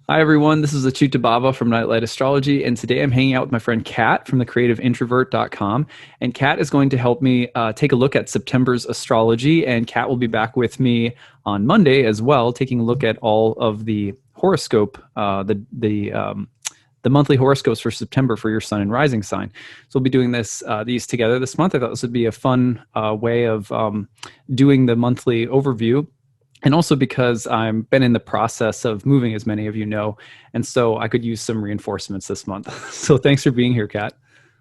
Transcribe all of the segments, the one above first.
Hi, everyone. This is acyuta-bhava from Nightlight Astrology, and today I'm hanging out with my friend Kat from thecreativeintrovert.com. And Kat is going to help me take a look at September's astrology, and Kat will be back with me on Monday as well, taking a look at all of the horoscope, the monthly horoscopes for September for your sun and rising sign. So we'll be doing these together this month. I thought this would be a fun way of doing the monthly overview. And also because I've been in the process of moving, as many of you know, and so I could use some reinforcements this month. So thanks for being here, Kat.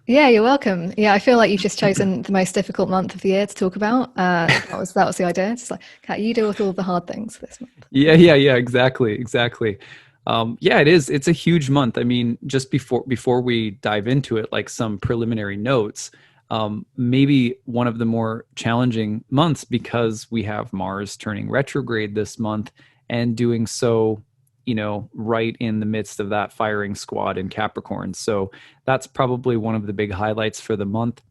Yeah, you're welcome. Yeah, I feel like you've just chosen the most difficult month of the year to talk about. That was the idea. It's like, Kat, you deal with all the hard things this month. Yeah, exactly. Yeah, it is. It's a huge month. I mean, just before we dive into it, like some preliminary notes. Maybe one of the more challenging months because we have Mars turning retrograde this month and doing so, right in the midst of that firing squad in Capricorn. So that's probably one of the big highlights for the month.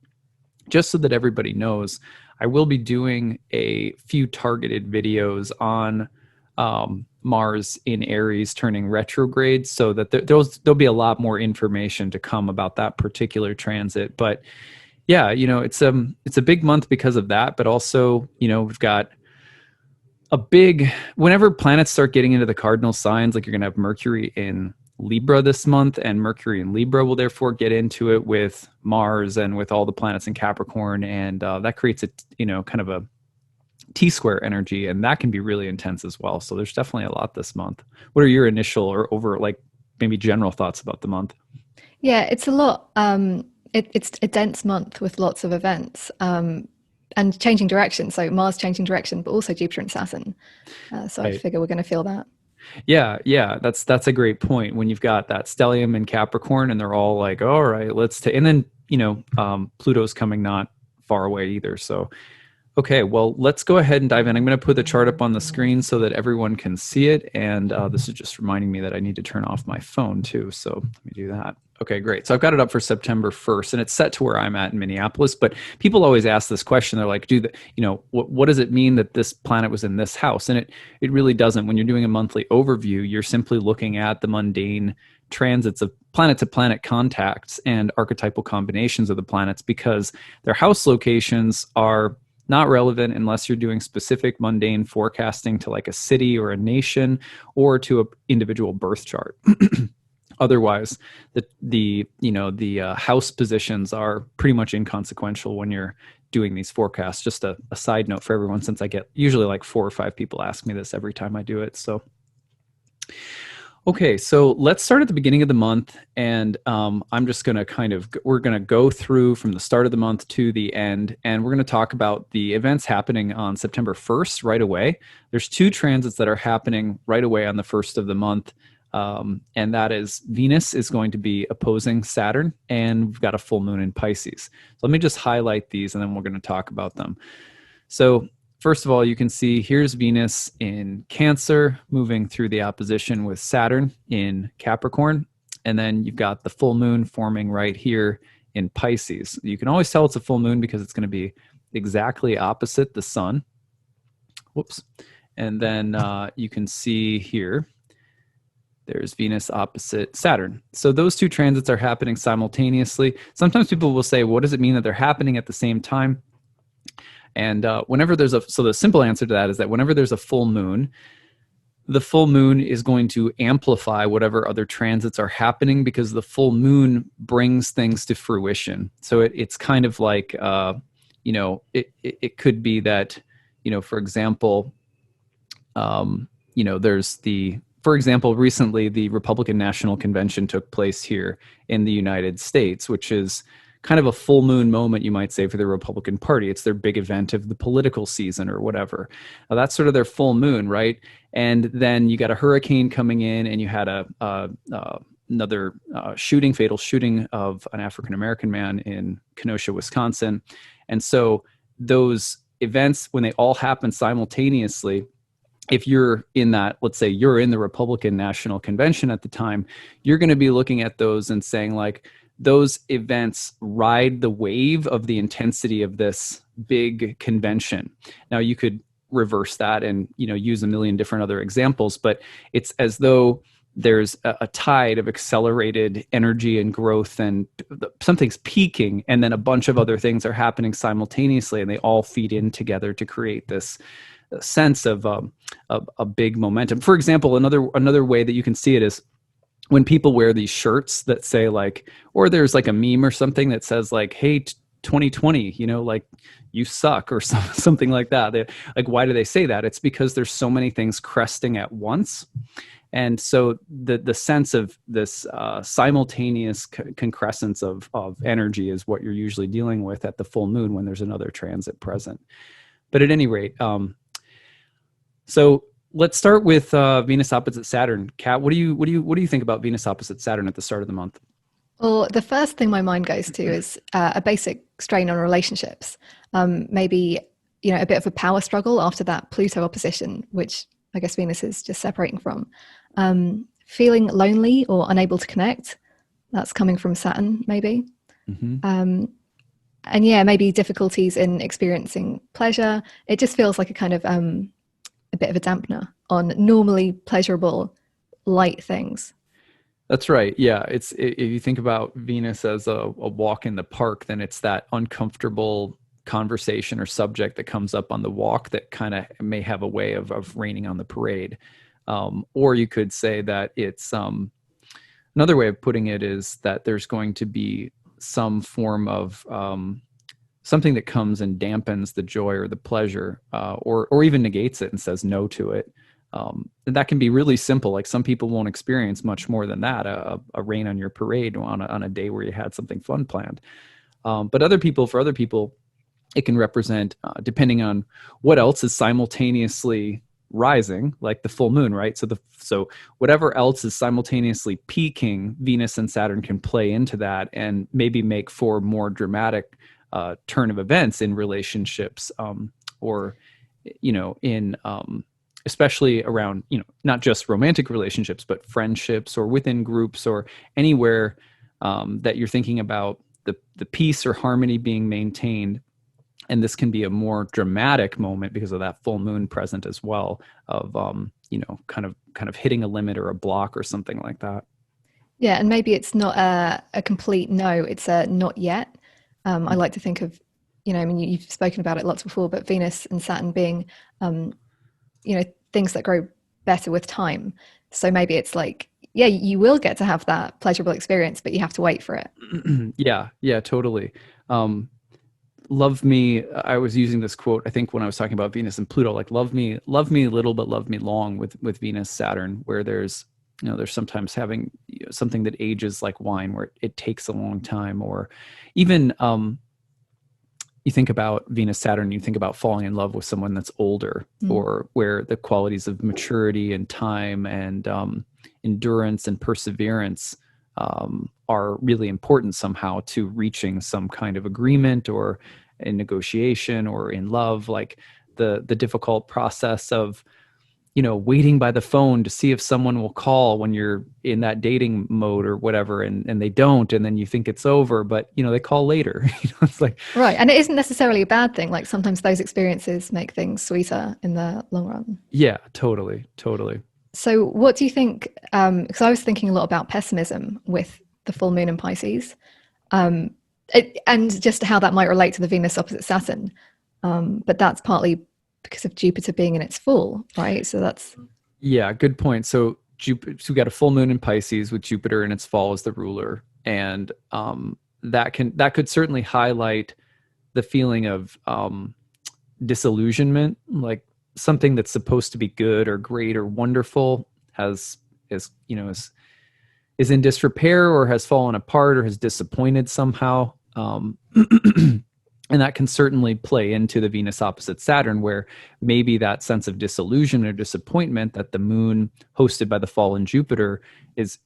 Just so that everybody knows, I will be doing a few targeted videos on Mars in Aries turning retrograde, so that there'll be a lot more information to come about that particular transit. But yeah, it's a big month because of that, but also, we've got whenever planets start getting into the cardinal signs, like you're going to have Mercury in Libra this month, and Mercury in Libra will therefore get into it with Mars and with all the planets in Capricorn, and that creates kind of a T-square energy, and that can be really intense as well. So there's definitely a lot this month. What are your initial or maybe general thoughts about the month? Yeah, it's a lot. It's a dense month with lots of events and changing direction. So Mars changing direction, but also Jupiter and Saturn. So I Right. figure we're going to feel that. Yeah, that's a great point. When you've got that stellium in Capricorn, and they're all like, "All right, let's take," and then Pluto's coming not far away either. So, okay, well, let's go ahead and dive in. I'm going to put the chart up on the screen so that everyone can see it, and this is just reminding me that I need to turn off my phone too. So let me do that. Okay, great. So I've got it up for September 1st, and it's set to where I'm at in Minneapolis. But people always ask this question. They're like, what does it mean that this planet was in this house? And it really doesn't. When you're doing a monthly overview, you're simply looking at the mundane transits of planet-to-planet contacts and archetypal combinations of the planets, because their house locations are not relevant unless you're doing specific mundane forecasting to like a city or a nation or to an individual birth chart. Otherwise, the house positions are pretty much inconsequential when you're doing these forecasts. Just a side note for everyone, since I get usually like 4 or 5 people ask me this every time I do it. So, okay, so let's start at the beginning of the month, and I'm just going to we're going to go through from the start of the month to the end, and we're going to talk about the events happening on September 1st right away. There's 2 transits that are happening right away on the 1st of the month. And that is Venus is going to be opposing Saturn, and we've got a full moon in Pisces. So let me just highlight these, and then we're going to talk about them. So first of all, you can see here's Venus in Cancer moving through the opposition with Saturn in Capricorn. And then you've got the full moon forming right here in Pisces. You can always tell it's a full moon because it's going to be exactly opposite the sun. Whoops. And then you can see here, there's Venus opposite Saturn. So those 2 transits are happening simultaneously. Sometimes people will say, what does it mean that they're happening at the same time? And so the simple answer to that is that whenever there's a full moon, the full moon is going to amplify whatever other transits are happening, because the full moon brings things to fruition. So it's kind of like, it could be that, for example, for example, recently the Republican National Convention took place here in the United States, which is kind of a full moon moment, you might say, for the Republican Party. It's their big event of the political season or whatever. Now, that's sort of their full moon, right? And then you got a hurricane coming in, and you had another fatal shooting of an African-American man in Kenosha, Wisconsin. And so those events, when they all happen simultaneously, if you're in that, let's say you're in the Republican National Convention at the time, you're going to be looking at those and saying, like, those events ride the wave of the intensity of this big convention. Now, you could reverse that and use a million different other examples, but it's as though there's a tide of accelerated energy and growth, and something's peaking, and then a bunch of other things are happening simultaneously, and they all feed in together to create this sense of a big momentum. For example, another way that you can see it is when people wear these shirts that say like, or there's like a meme or something that says like, hey, 2020, like you suck, or something like that. Like, why do they say that? It's because there's so many things cresting at once. And so the sense of this simultaneous concrescence of energy is what you're usually dealing with at the full moon when there's another transit present. But at any rate, so let's start with Venus opposite Saturn. Kat, what do you think about Venus opposite Saturn at the start of the month? Well, the first thing my mind goes to is a basic strain on relationships. Maybe, a bit of a power struggle after that Pluto opposition, which I guess Venus is just separating from. Feeling lonely or unable to connect. That's coming from Saturn, maybe. Mm-hmm. And yeah, maybe difficulties in experiencing pleasure. It just feels like a kind of a bit of a dampener on normally pleasurable, light things. That's right. Yeah. If you think about Venus as a walk in the park, then it's that uncomfortable conversation or subject that comes up on the walk that kind of may have a way of raining on the parade. Or you could say that it's another way of putting it is that there's going to be some form of something that comes and dampens the joy or the pleasure, or even negates it and says no to it. And that can be really simple. Like, some people won't experience much more than that, a rain on your parade on a day where you had something fun planned. But for other people, it can represent, depending on what else is simultaneously rising, like the full moon, right? So whatever else is simultaneously peaking, Venus and Saturn can play into that and maybe make for more dramatic turn of events in relationships, or in especially around, not just romantic relationships, but friendships or within groups or anywhere that you're thinking about the peace or harmony being maintained. And this can be a more dramatic moment because of that full moon present as well, of kind of hitting a limit or a block or something like that. Yeah, and maybe it's not a complete no, it's a not yet. I like to think of, you've spoken about it lots before, but Venus and Saturn being, things that grow better with time. So maybe it's like, yeah, you will get to have that pleasurable experience, but you have to wait for it. Yeah, totally. Love me. I was using this quote, I think, when I was talking about Venus and Pluto, like love me little, but love me long with Venus, Saturn, where there's sometimes having something that ages like wine, where it takes a long time. Or even, you think about Venus, Saturn, you think about falling in love with someone that's older, or where the qualities of maturity and time and endurance and perseverance are really important somehow to reaching some kind of agreement, or in negotiation, or in love, like the difficult process of waiting by the phone to see if someone will call when you're in that dating mode or whatever, and they don't, and then you think it's over, but they call later. It's like, right. And it isn't necessarily a bad thing. Like, sometimes those experiences make things sweeter in the long run. yeah, totally. So what do you think, because I was thinking a lot about pessimism with the full moon in Pisces, and just how that might relate to the Venus opposite Saturn. But that's partly because of Jupiter being in its full, right? So that's... Yeah, good point. So we got a full moon in Pisces with Jupiter in its fall as the ruler, and that could certainly highlight the feeling of disillusionment, like something that's supposed to be good or great or wonderful is in disrepair, or has fallen apart, or has disappointed somehow. And that can certainly play into the Venus opposite Saturn, where maybe that sense of disillusion or disappointment that the moon hosted by the fallen Jupiter is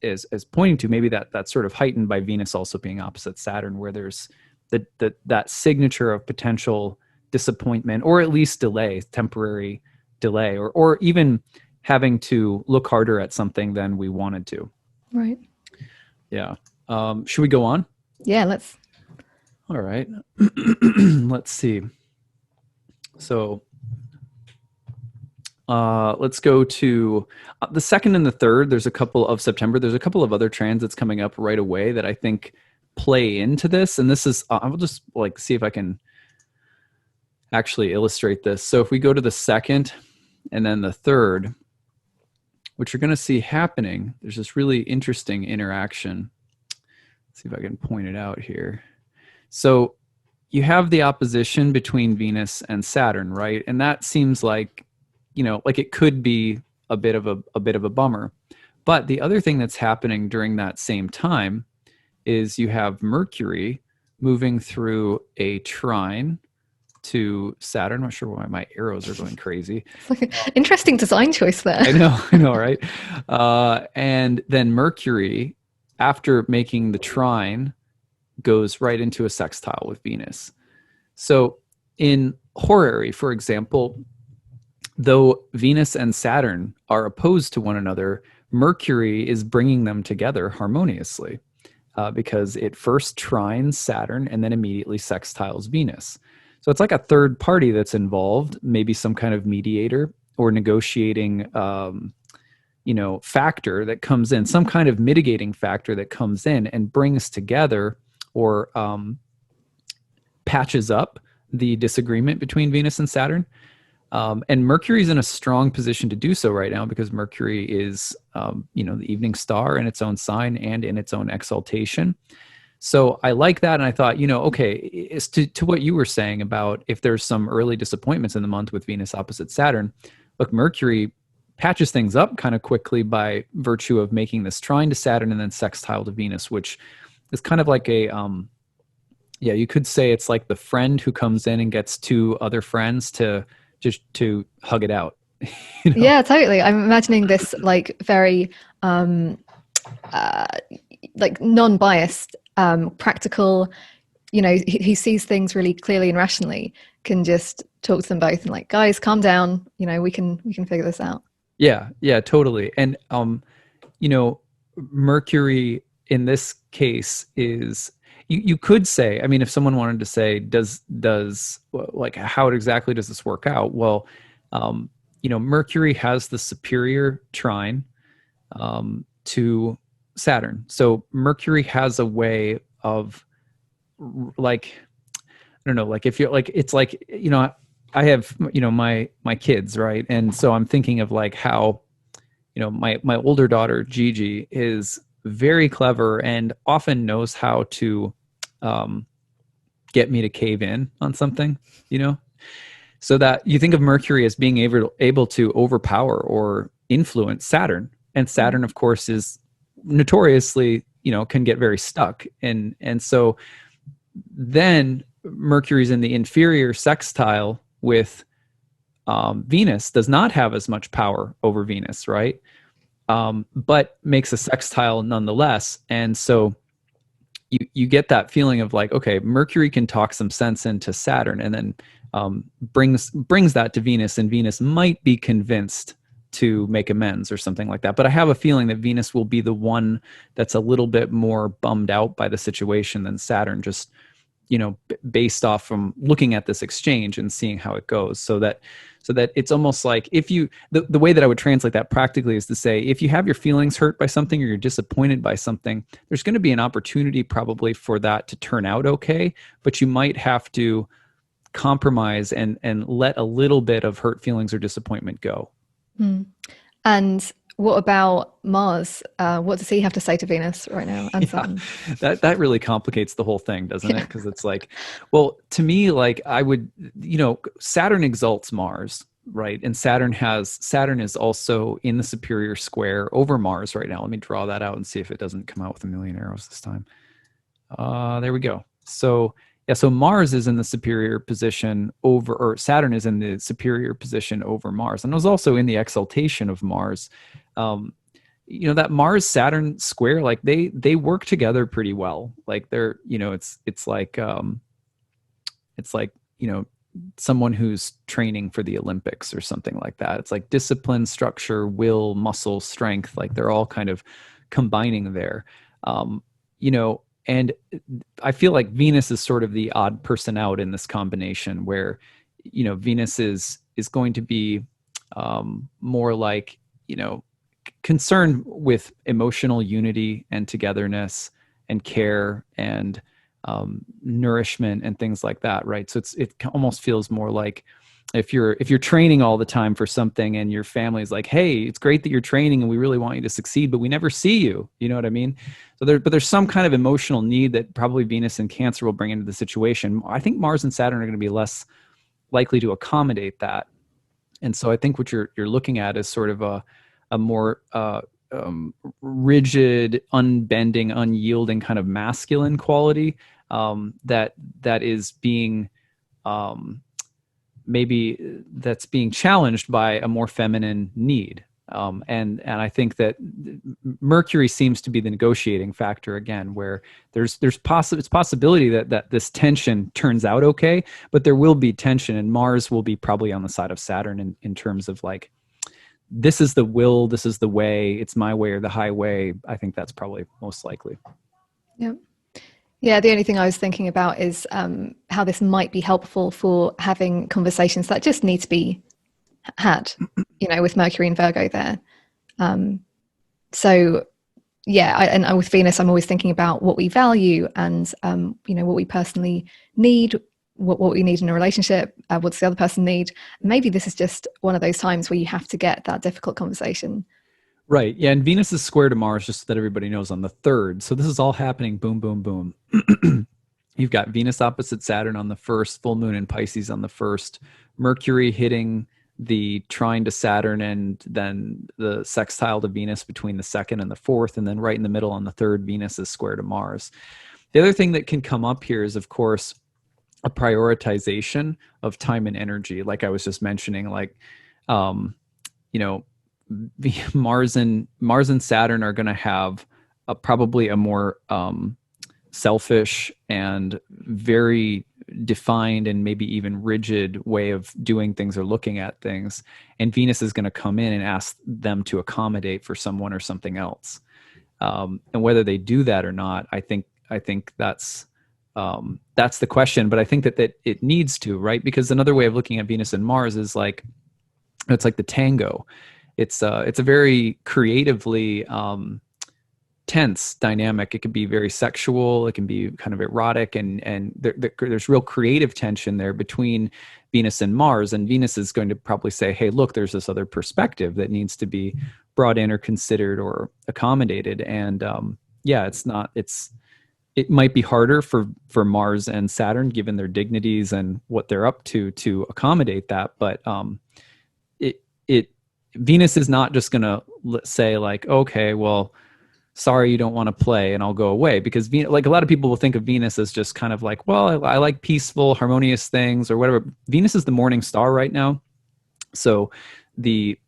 pointing to, maybe that's sort of heightened by Venus also being opposite Saturn, where there's that signature of potential disappointment, or at least temporary delay, or even having to look harder at something than we wanted to. Right. Yeah. Should we go on? Yeah, let's. All right. Let's see. So Let's go to the 2nd and the 3rd. There's a couple of September. There's a couple of other transits coming up right away that I think play into this. And this is, I will just like see if I can actually illustrate this. So if we go to the 2nd and then the 3rd, what you're going to see happening, there's this really interesting interaction. Let's see if I can point it out here. So you have the opposition between Venus and Saturn, right? And that seems like, like it could be a bit of a bummer. But the other thing that's happening during that same time is you have Mercury moving through a trine to Saturn. I'm not sure why my arrows are going crazy. Interesting design choice there. I know, right? And then Mercury, after making the trine, goes right into a sextile with Venus. So in horary, for example, though Venus and Saturn are opposed to one another, Mercury is bringing them together harmoniously because it first trines Saturn and then immediately sextiles Venus. So it's like a third party that's involved, maybe some kind of mediator or negotiating factor that comes in, some kind of mitigating factor that comes in and brings together or patches up the disagreement between Venus and Saturn. And Mercury's in a strong position to do so right now because Mercury is, the evening star in its own sign and in its own exaltation. So I like that. And I thought, okay, as to what you were saying about if there's some early disappointments in the month with Venus opposite Saturn, look, Mercury patches things up kind of quickly by virtue of making this trine to Saturn and then sextile to Venus, which is kind of like a, you could say it's like the friend who comes in and gets two other friends to hug it out. Yeah, totally. I'm imagining this like very like non-biased, practical, he sees things really clearly and rationally, can just talk to them both and like, guys, calm down, we can figure this out. Yeah, totally. And Mercury in this case is, you could say, I mean, if someone wanted to say, does like, how exactly does this work out? Well, Mercury has the superior trine to Saturn. So Mercury has a way of like, I don't know, like if you're like, it's like, I have, my kids, right? And so I'm thinking of like how, my older daughter, Gigi, is very clever and often knows how to get me to cave in on something, so that you think of Mercury as being able to overpower or influence Saturn. And Saturn, of course, is notoriously, can get very stuck. And so then Mercury's in the inferior sextile with Venus, does not have as much power over Venus, right? But makes a sextile nonetheless. And so you get that feeling of like, okay, Mercury can talk some sense into Saturn and then brings that to Venus, and Venus might be convinced to make amends or something like that. But I have a feeling that Venus will be the one that's a little bit more bummed out by the situation than Saturn, just, based off from looking at this exchange and seeing how it goes. So that it's almost like if you, the way that I would translate that practically is to say, if you have your feelings hurt by something or you're disappointed by something, there's going to be an opportunity probably for that to turn out okay, but you might have to compromise and let a little bit of hurt feelings or disappointment go. And what about Mars? What does he have to say to Venus right now? And Saturn? That really complicates the whole thing, doesn't it? Because it's like, well, to me, like I would, Saturn exalts Mars, right? And Saturn is also in the superior square over Mars right now. Let me draw that out and see if it doesn't come out with a million arrows this time. There we go. So Mars is in the superior position over, or Saturn is in the superior position over Mars. And it was also in the exaltation of Mars. That Mars-Saturn square, like they work together pretty well. Like they're, it's like someone who's training for the Olympics or something like that. It's like discipline, structure, will, muscle, strength, like they're all kind of combining there. And I feel like Venus is sort of the odd person out in this combination where, Venus is going to be more like, concern with emotional unity and togetherness and care and nourishment and things like that, right? So it almost feels more like if you're training all the time for something and your family's like, hey, it's great that you're training and we really want you to succeed, but we never see you. You know what I mean? So there's some kind of emotional need that probably Venus and Cancer will bring into the situation. I think Mars and Saturn are going to be less likely to accommodate that. And so I think what you're looking at is sort of a more rigid, unbending, unyielding kind of masculine quality that is being maybe that's being challenged by a more feminine need. And I think that Mercury seems to be the negotiating factor again, where it's possibility that this tension turns out okay, but there will be tension, and Mars will be probably on the side of Saturn in terms of like, this is the will, this is the way, it's my way or the highway. I think that's probably most likely. Yeah. Yeah, the only thing I was thinking about is how this might be helpful for having conversations that just need to be had, with Mercury and Virgo there. So, yeah, and with Venus, I'm always thinking about what we value and, what we personally need, what we need in a relationship, what's the other person need. Maybe this is just one of those times where you have to get that difficult conversation. Right. Yeah. And Venus is square to Mars, just so that everybody knows, on the 3rd. So this is all happening. Boom, boom, boom. You've got Venus opposite Saturn on the 1st, full moon in Pisces on the 1st, Mercury hitting the trine to Saturn, and then the sextile to Venus between the 2nd and the 4th. And then right in the middle on the 3rd, Venus is square to Mars. The other thing that can come up here is, of course, a prioritization of time and energy. Like I was just mentioning, like, Mars and Saturn are going to have probably a more selfish and very defined and maybe even rigid way of doing things or looking at things. And Venus is going to come in and ask them to accommodate for someone or something else. And whether they do that or not, I think that's the question. But I think that it needs to, right? Because another way of looking at Venus and Mars is like, it's like the tango. It's a very creatively tense dynamic. It can be very sexual. It can be kind of erotic, and there's real creative tension there between Venus and Mars. And Venus is going to probably say, "Hey, look, there's this other perspective that needs to be brought in or considered or accommodated." And it might be harder for Mars and Saturn, given their dignities and what they're up to accommodate that. But Venus is not just going to say like, okay, well, sorry, you don't want to play and I'll go away. Because like a lot of people will think of Venus as just kind of like, well, I like peaceful, harmonious things or whatever. Venus is the morning star right now. So the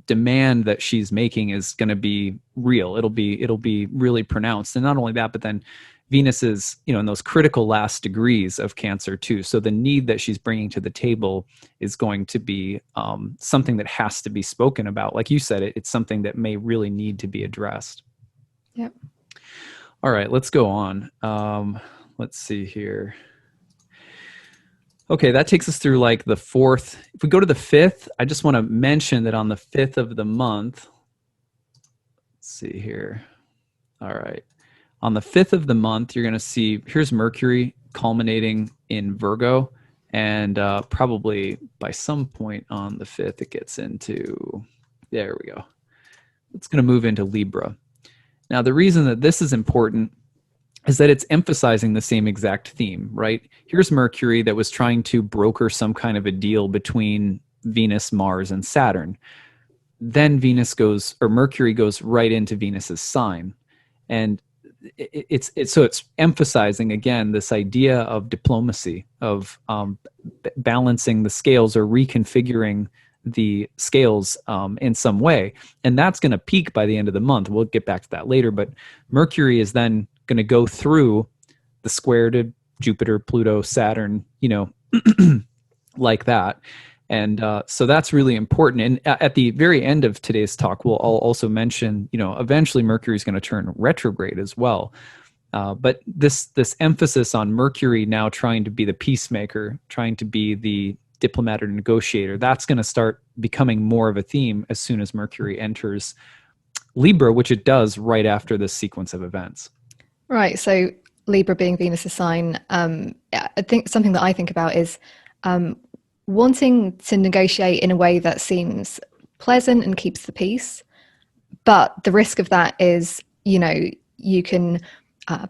demand that she's making is going to be real. It'll be really pronounced. And not only that, but then Venus is, in those critical last degrees of Cancer too. So the need that she's bringing to the table is going to be something that has to be spoken about. Like you said, it's something that may really need to be addressed. Yep. All right, let's go on. Let's see here. Okay, that takes us through like the 4th. If we go to the 5th, I just want to mention that on the 5th of the month, let's see here. All right. On the 5th of the month, you're going to see, here's Mercury culminating in Virgo, and probably by some point on the 5th, it gets into, there we go. It's going to move into Libra. Now, the reason that this is important is that it's emphasizing the same exact theme, right? Here's Mercury that was trying to broker some kind of a deal between Venus, Mars, and Saturn. Then Mercury goes right into Venus's sign. And it's emphasizing again this idea of diplomacy, of balancing the scales or reconfiguring the scales in some way, and that's going to peak by the end of the month. We'll get back to that later, but Mercury is then going to go through the square to Jupiter, Pluto, Saturn, like that. And so that's really important. And at the very end of today's talk, I'll also mention, eventually Mercury is going to turn retrograde as well. But this emphasis on Mercury now trying to be the peacemaker, trying to be the diplomat or negotiator. That's going to start becoming more of a theme as soon as Mercury enters Libra, which it does right after this sequence of events. Right. So Libra being Venus's sign, I think something that I think about is wanting to negotiate in a way that seems pleasant and keeps the peace. But the risk of that is, you can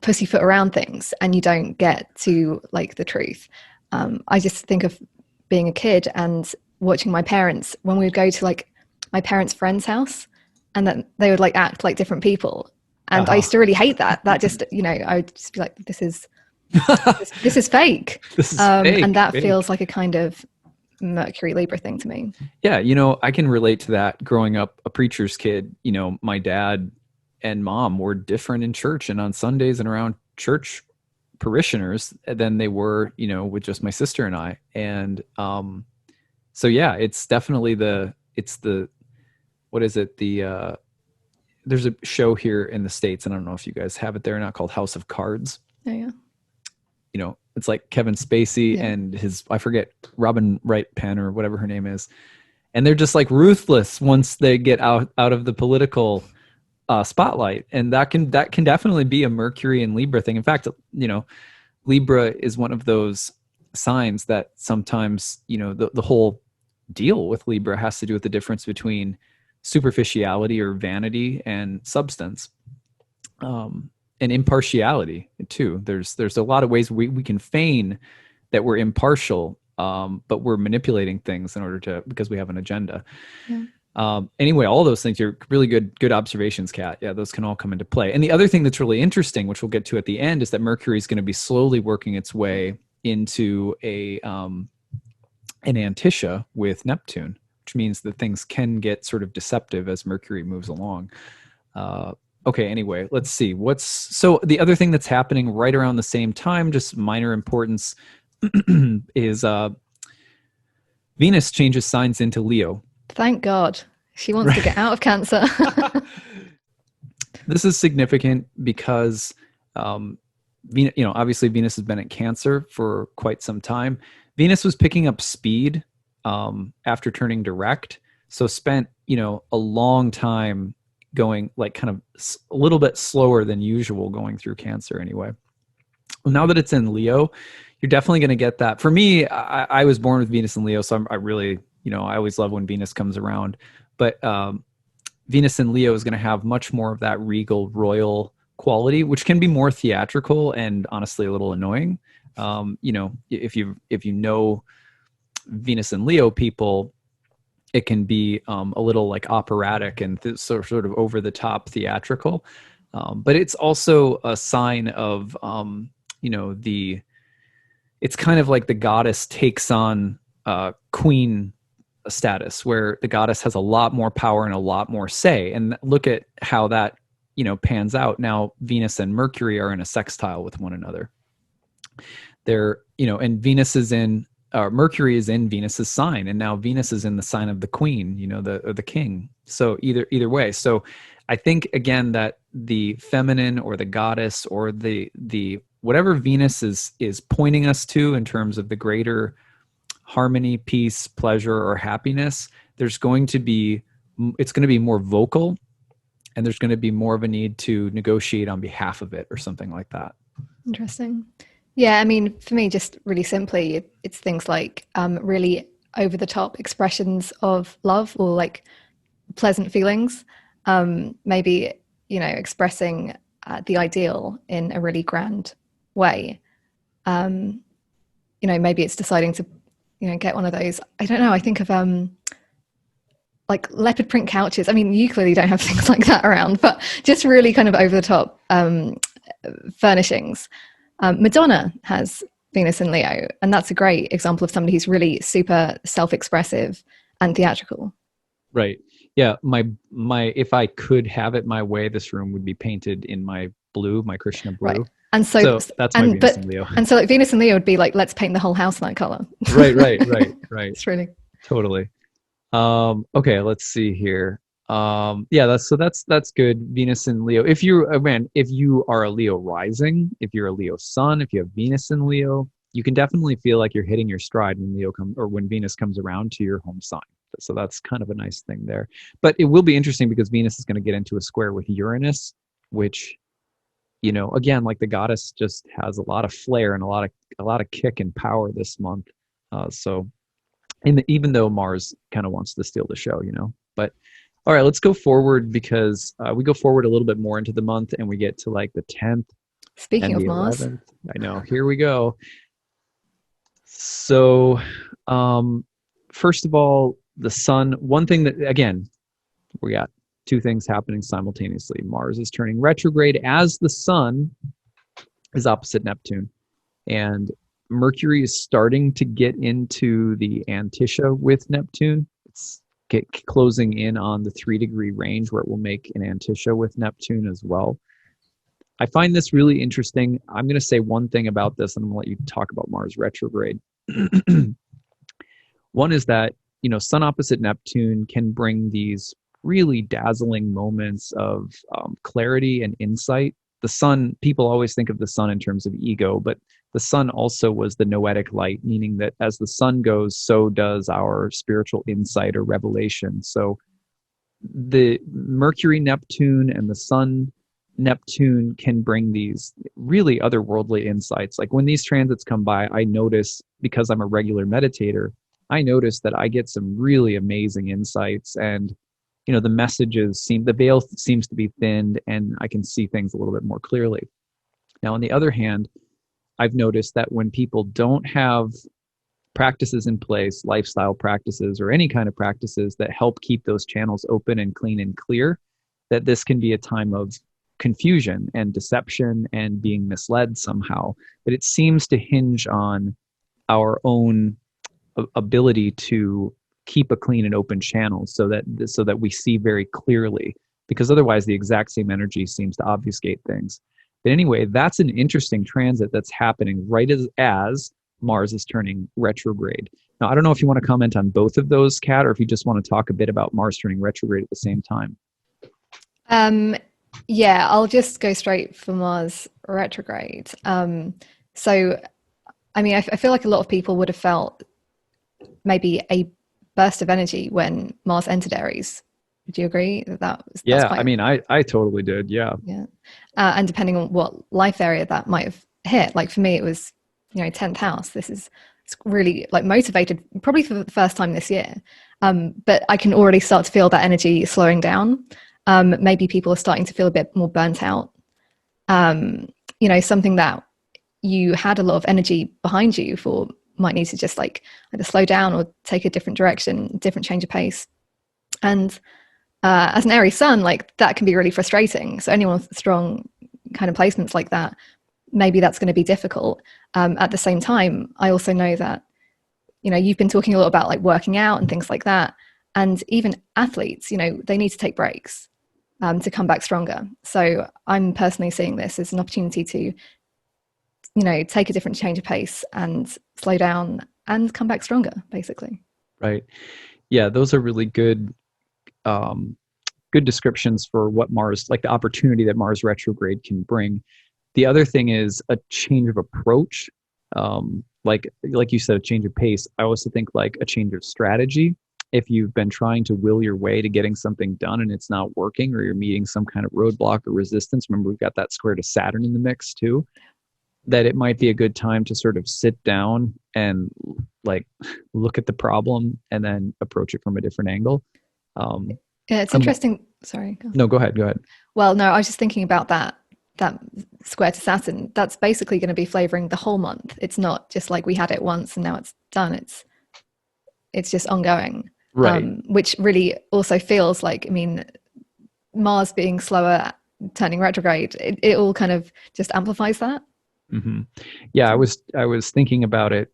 pussyfoot around things and you don't get to like the truth. I just think of being a kid and watching my parents when we would go to like my parents' friend's house, and then they would like act like different people. And I used to really hate that. That just, I would just be like, this is fake. This is fake. And that feels like a kind of Mercury Libra thing to me. Yeah, I can relate to that. Growing up a preacher's kid, my dad and mom were different in church and on Sundays and around church parishioners than they were, with just my sister and I. And so yeah, it's definitely what is it? There's a show here in the States, and I don't know if you guys have it there or not, called House of Cards. Oh yeah. It's like Kevin Spacey and his, I forget, Robin Wright Penn or whatever her name is. And they're just like ruthless once they get out of the political spotlight. And that can definitely be a Mercury and Libra thing. In fact, Libra is one of those signs that sometimes, the whole deal with Libra has to do with the difference between superficiality or vanity and substance. And impartiality too. There's a lot of ways we can feign that we're impartial, but we're manipulating things in order because we have an agenda. Yeah. Anyway, all those things are really good observations, Kat. Yeah, those can all come into play. And the other thing that's really interesting, which we'll get to at the end, is that Mercury is going to be slowly working its way into an antitia with Neptune, which means that things can get sort of deceptive as Mercury moves along. Okay, anyway, let's see. So the other thing that's happening right around the same time, just minor importance, is Venus changes signs into Leo. Thank God. She wants to get out of Cancer. This is significant because, obviously Venus has been at Cancer for quite some time. Venus was picking up speed after turning direct. So spent, a long time going like kind of a little bit slower than usual going through Cancer anyway. Well, now that it's in Leo, you're definitely going to get that. For me, I was born with Venus in Leo, so I really, I always love when Venus comes around. But Venus in Leo is going to have much more of that regal, royal quality, which can be more theatrical and honestly a little annoying. If you know Venus in Leo people, it can be a little like operatic and sort of over the top theatrical. But it's also a sign of, it's kind of like the goddess takes on queen status, where the goddess has a lot more power and a lot more say. And look at how that, pans out. Now, Venus and Mercury are in a sextile with one another. They're, and Venus is in, Mercury is in Venus's sign, and now Venus is in the sign of the queen, the king. So either way. So I think again that the feminine or the goddess or the whatever Venus is pointing us to in terms of the greater harmony, peace, pleasure, or happiness, it's going to be more vocal, and there's going to be more of a need to negotiate on behalf of it or something like that. Interesting. Yeah, I mean, for me, just really simply, it's things like really over-the-top expressions of love or like pleasant feelings. Maybe, expressing the ideal in a really grand way. Maybe it's deciding to, get one of those. I don't know. I think of like leopard print couches. I mean, you clearly don't have things like that around, but just really kind of over-the-top furnishings. Madonna has Venus in Leo, and that's a great example of somebody who's really super self-expressive and theatrical. Right. Yeah. My if I could have it my way, this room would be painted in my blue, my Krishna blue. Right. And so that's my Venus in Leo. And so like Venus in Leo would be like, let's paint the whole house that color. Right. It's really totally. Okay, let's see here. That's good. Venus in Leo. If you are a Leo rising, if you're a Leo sun, if you have Venus in Leo, you can definitely feel like you're hitting your stride when when Venus comes around to your home sign. So that's kind of a nice thing there. But it will be interesting because Venus is going to get into a square with Uranus, which, again, like the goddess just has a lot of flair and a lot of kick and power this month. Even though Mars kind of wants to steal the show, But all right, let's go forward because we go forward a little bit more into the month and we get to like the 10th Speaking and of the Mars, 11th. I know. Here we go. So, first of all, the sun, one thing that, again, we got two things happening simultaneously. Mars is turning retrograde as the sun is opposite Neptune. And Mercury is starting to get into the Antitia with Neptune. It's closing in on the 3-degree range where it will make an Antitia with Neptune as well. I find this really interesting. I'm going to say one thing about this, and I'm going to let you talk about Mars retrograde. One is that, Sun opposite Neptune can bring these really dazzling moments of clarity and insight. The sun, people always think of the sun in terms of ego, but the sun also was the noetic light, meaning that as the sun goes, so does our spiritual insight or revelation. So the Mercury Neptune and the sun Neptune can bring these really otherworldly insights. Like when these transits come by, I notice, because I'm a regular meditator, I notice that I get some really amazing insights, and the veil seems to be thinned and I can see things a little bit more clearly. Now, on the other hand, I've noticed that when people don't have practices in place, lifestyle practices or any kind of practices that help keep those channels open and clean and clear, that this can be a time of confusion and deception and being misled somehow. But it seems to hinge on our own ability to keep a clean and open channel so that we see very clearly, because otherwise the exact same energy seems to obfuscate things. But anyway, that's an interesting transit that's happening right as Mars is turning retrograde. Now, I don't know if you want to comment on both of those, Kat, or if you just want to talk a bit about Mars turning retrograde at the same time. Yeah, I'll just go straight for Mars retrograde. So, I mean, I feel like a lot of people would have felt maybe a burst of energy when Mars entered Aries. Would you agree that's Yeah, quite... I mean, I totally did. Yeah. Yeah. And depending on what life area that might have hit, like for me, it was, 10th house. It's really like motivated probably for the first time this year. But I can already start to feel that energy slowing down. Maybe people are starting to feel a bit more burnt out. Something that you had a lot of energy behind you for might need to just like either slow down or take a different direction, different change of pace. And as an Aries sun, like that can be really frustrating. So anyone with strong kind of placements like that, maybe that's going to be difficult. At the same time, I also know that, you've been talking a lot about like working out and things like that. And even athletes, they need to take breaks to come back stronger. So I'm personally seeing this as an opportunity to, take a different change of pace and slow down and come back stronger, basically. Right. Yeah, those are really good descriptions for what Mars, like the opportunity that Mars retrograde can bring. The other thing is a change of approach. Like you said, a change of pace. I also think like a change of strategy. If you've been trying to will your way to getting something done and it's not working, or you're meeting some kind of roadblock or resistance, remember we've got that square to Saturn in the mix too, that it might be a good time to sort of sit down and like look at the problem and then approach it from a different angle. Yeah, it's interesting. Sorry. No, go ahead. Well, no, I was just thinking about that square to Saturn. That's basically going to be flavoring the whole month. It's not just like we had it once and now it's done. It's just ongoing. Right. Which really also feels like, I mean, Mars being slower, turning retrograde, it all kind of just amplifies that. Mm-hmm. Yeah, I was thinking about it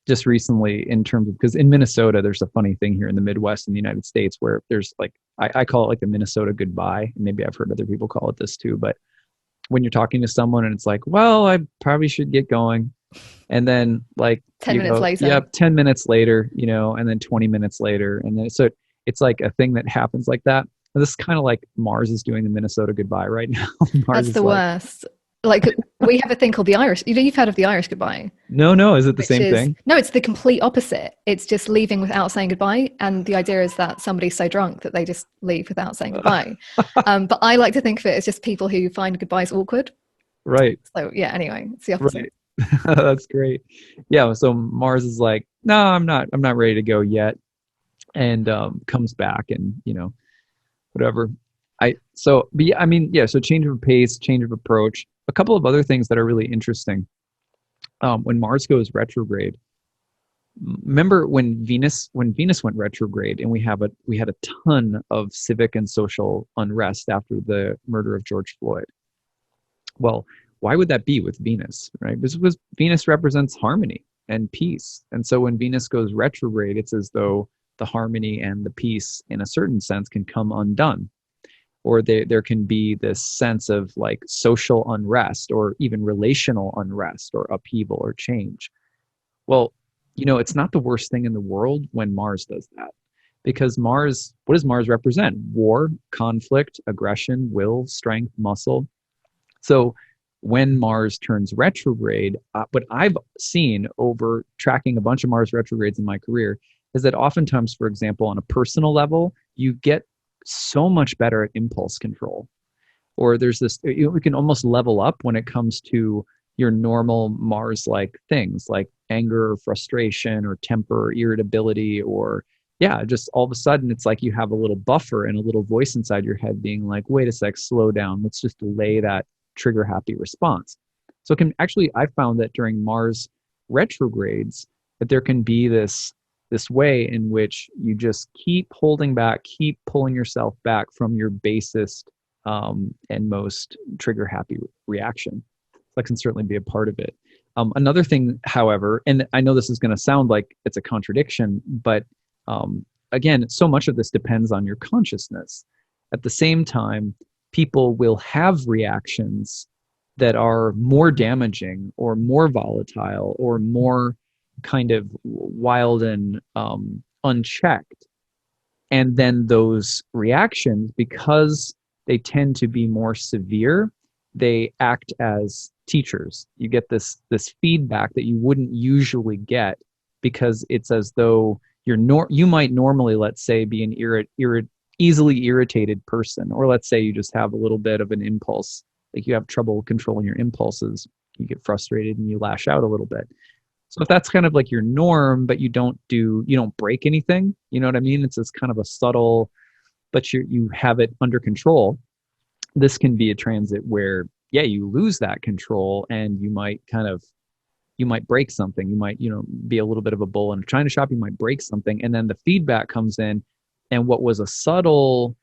just recently in terms of, because in Minnesota, there's a funny thing here in the Midwest in the United States where there's like, I call it like the Minnesota goodbye. And maybe I've heard other people call it this too, but when you're talking to someone and it's like, well, I probably should get going. And then like 10 minutes later. Yep, 10 minutes later, and then 20 minutes later. And then so it's like a thing that happens like that. And this is kind of like Mars is doing the Minnesota goodbye right now. That's the worst. Like we have a thing called the Irish. You've heard of the Irish goodbye, No, no, is it the which same is thing? no, it's the complete opposite. It's just leaving without saying goodbye, and the idea is that somebody's so drunk that they just leave without saying goodbye. But I like to think of it as just people who find goodbyes awkward. Right, So yeah, anyway, it's the opposite. right. That's great. Yeah, so Mars is like, no, I'm not ready to go yet, and comes back, and whatever. But yeah, I mean, yeah, so change of pace, change of approach. A couple of other things that are really interesting. When Mars goes retrograde, remember when Venus went retrograde, and we had a ton of civic and social unrest after the murder of George Floyd. Well, why would that be with Venus, right? Because Venus represents harmony and peace. And so when Venus goes retrograde, it's as though the harmony and the peace, in a certain sense, can come undone. Or there can be this sense of like social unrest or even relational unrest or upheaval or change. Well, it's not the worst thing in the world when Mars does that. Because Mars, what does Mars represent? War, conflict, aggression, will, strength, muscle. So when Mars turns retrograde, what I've seen over tracking a bunch of Mars retrogrades in my career is that oftentimes, for example, on a personal level, you get so much better at impulse control. Or there's this, we can almost level up when it comes to your normal Mars like things like anger or frustration or temper or irritability, or yeah, just all of a sudden it's like you have a little buffer and a little voice inside your head being like, wait a sec, slow down. Let's just delay that trigger happy response. So it can actually, I found that during Mars retrogrades, that there can be this way in which you just keep holding back, keep pulling yourself back from your basest and most trigger happy reaction. That can certainly be a part of it. Another thing, however, and I know this is going to sound like it's a contradiction, but again, so much of this depends on your consciousness. At the same time, people will have reactions that are more damaging or more volatile or more kind of wild and unchecked. And then those reactions, because they tend to be more severe, they act as teachers. You get this feedback that you wouldn't usually get, because it's as though you might normally, let's say, be an easily irritated person, or let's say you just have a little bit of an impulse, like you have trouble controlling your impulses, you get frustrated and you lash out a little bit. So if that's kind of like your norm, but you don't break anything, you know what I mean? It's this kind of a subtle, but you have it under control. This can be a transit where, yeah, you lose that control and you might break something. You might, be a little bit of a bull in a china shop. You might break something. And then the feedback comes in, and what was a subtle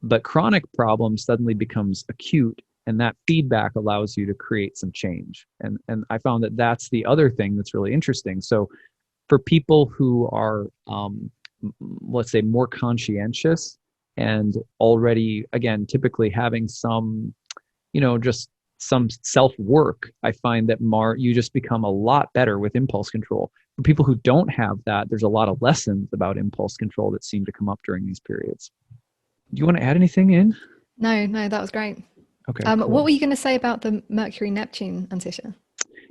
but chronic problem suddenly becomes acute. And that feedback allows you to create some change. And I found that that's the other thing that's really interesting. So for people who are, let's say, more conscientious and already, again, typically having some, just some self-work, I find that you just become a lot better with impulse control. For people who don't have that, there's a lot of lessons about impulse control that seem to come up during these periods. Do you want to add anything in? No, that was great. Okay, What cool. were you going to say about the Mercury-Neptune Antisha?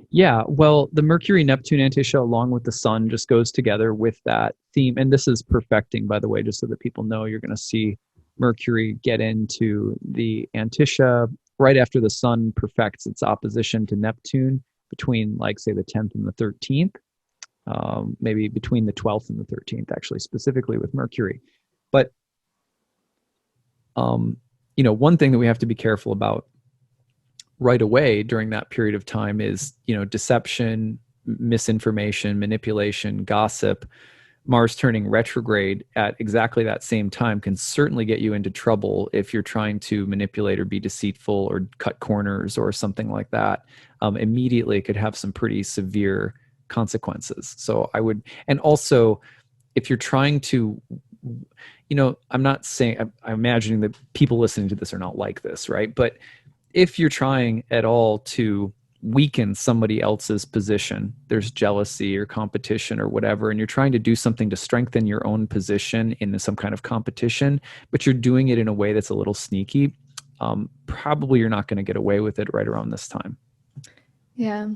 Yeah, well, the Mercury-Neptune Antisha along with the Sun just goes together with that theme. And this is perfecting, by the way, just so that people know, you're going to see Mercury get into the Antisha right after the Sun perfects its opposition to Neptune between, like, say, the 10th and the 13th, maybe between the 12th and the 13th, actually, specifically with Mercury. But one thing that we have to be careful about right away during that period of time is, deception, misinformation, manipulation, gossip. Mars turning retrograde at exactly that same time can certainly get you into trouble if you're trying to manipulate or be deceitful or cut corners or something like that. Immediately, it could have some pretty severe consequences. So and also, if you're trying to, I'm not saying, I'm imagining that people listening to this are not like this, right? But if you're trying at all to weaken somebody else's position, there's jealousy or competition or whatever, and you're trying to do something to strengthen your own position in some kind of competition, but you're doing it in a way that's a little sneaky, probably you're not going to get away with it right around this time. Yeah.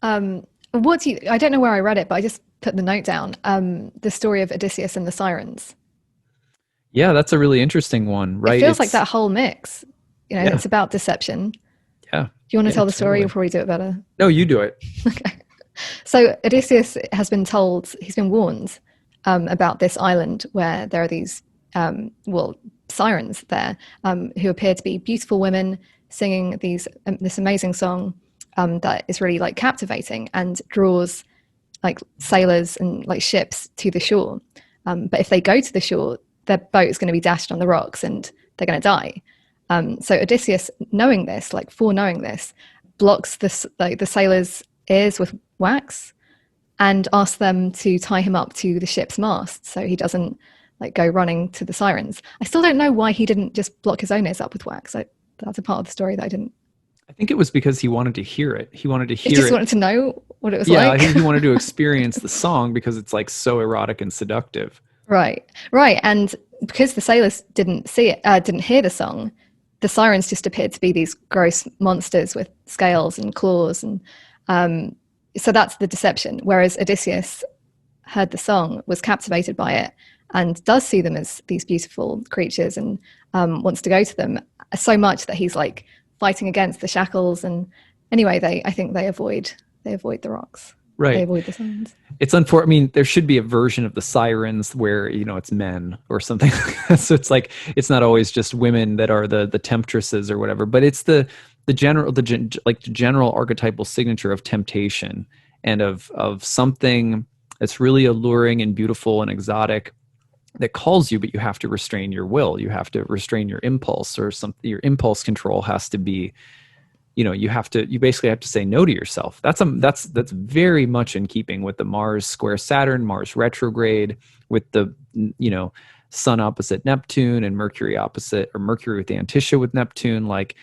I don't know where I read it, but I just put the note down. The story of Odysseus and the Sirens. Yeah, that's a really interesting one, It right? feels like that whole mix. Yeah, It's about deception. Do yeah, you want to yeah, tell the story totally. before we do it better? No, you do it. Okay. So Odysseus has been told, he's been warned about this island where there are these, sirens there who appear to be beautiful women singing this amazing song that is really like captivating and draws like sailors and like ships to the shore. But if they go to the shore, their boat is going to be dashed on the rocks and they're going to die. So Odysseus, knowing this, like foreknowing this, blocks the sailors' ears with wax and asks them to tie him up to the ship's mast so he doesn't like go running to the sirens. I still don't know why he didn't just block his own ears up with wax. That's a part of the story that I didn't. I think it was because he wanted to hear it. He wanted to He hear just it. wanted to know what it was Yeah, I like. think he wanted to experience the song because it's like so erotic and seductive. Right, right. And because the sailors didn't see it, didn't hear the song, the sirens just appeared to be these gross monsters with scales and claws, and so that's the deception. Whereas Odysseus heard the song, was captivated by it, and does see them as these beautiful creatures, and wants to go to them so much that he's like fighting against the shackles. And anyway, I think they avoid the rocks. They Right. avoid the sirens. It's unfortunate. I mean, there should be a version of the Sirens where, it's men or something like that. So it's like, it's not always just women that are the temptresses or whatever, but it's the general archetypal signature of temptation and of something that's really alluring and beautiful and exotic that calls you, but you have to restrain your will. You have to restrain your impulse, or something. Your impulse control has to be, you basically have to say no to yourself. That's very much in keeping with the Mars square Saturn, Mars retrograde, with the, Sun opposite Neptune and Mercury opposite, or Mercury with the Antitia with Neptune, like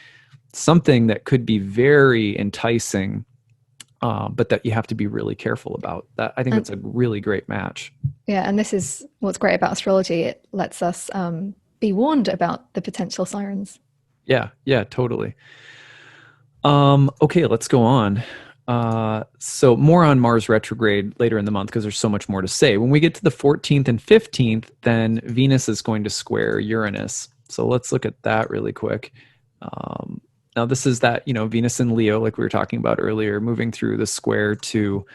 something that could be very enticing, but that you have to be really careful about. That, I think that's a really great match. Yeah, and this is what's great about astrology. It lets us be warned about the potential sirens. Yeah, totally. Okay, let's go on. So more on Mars retrograde later in the month because there's so much more to say. When we get to the 14th and 15th, then Venus is going to square Uranus. So let's look at that really quick. Now this is that, Venus in Leo, like we were talking about earlier, moving through the square to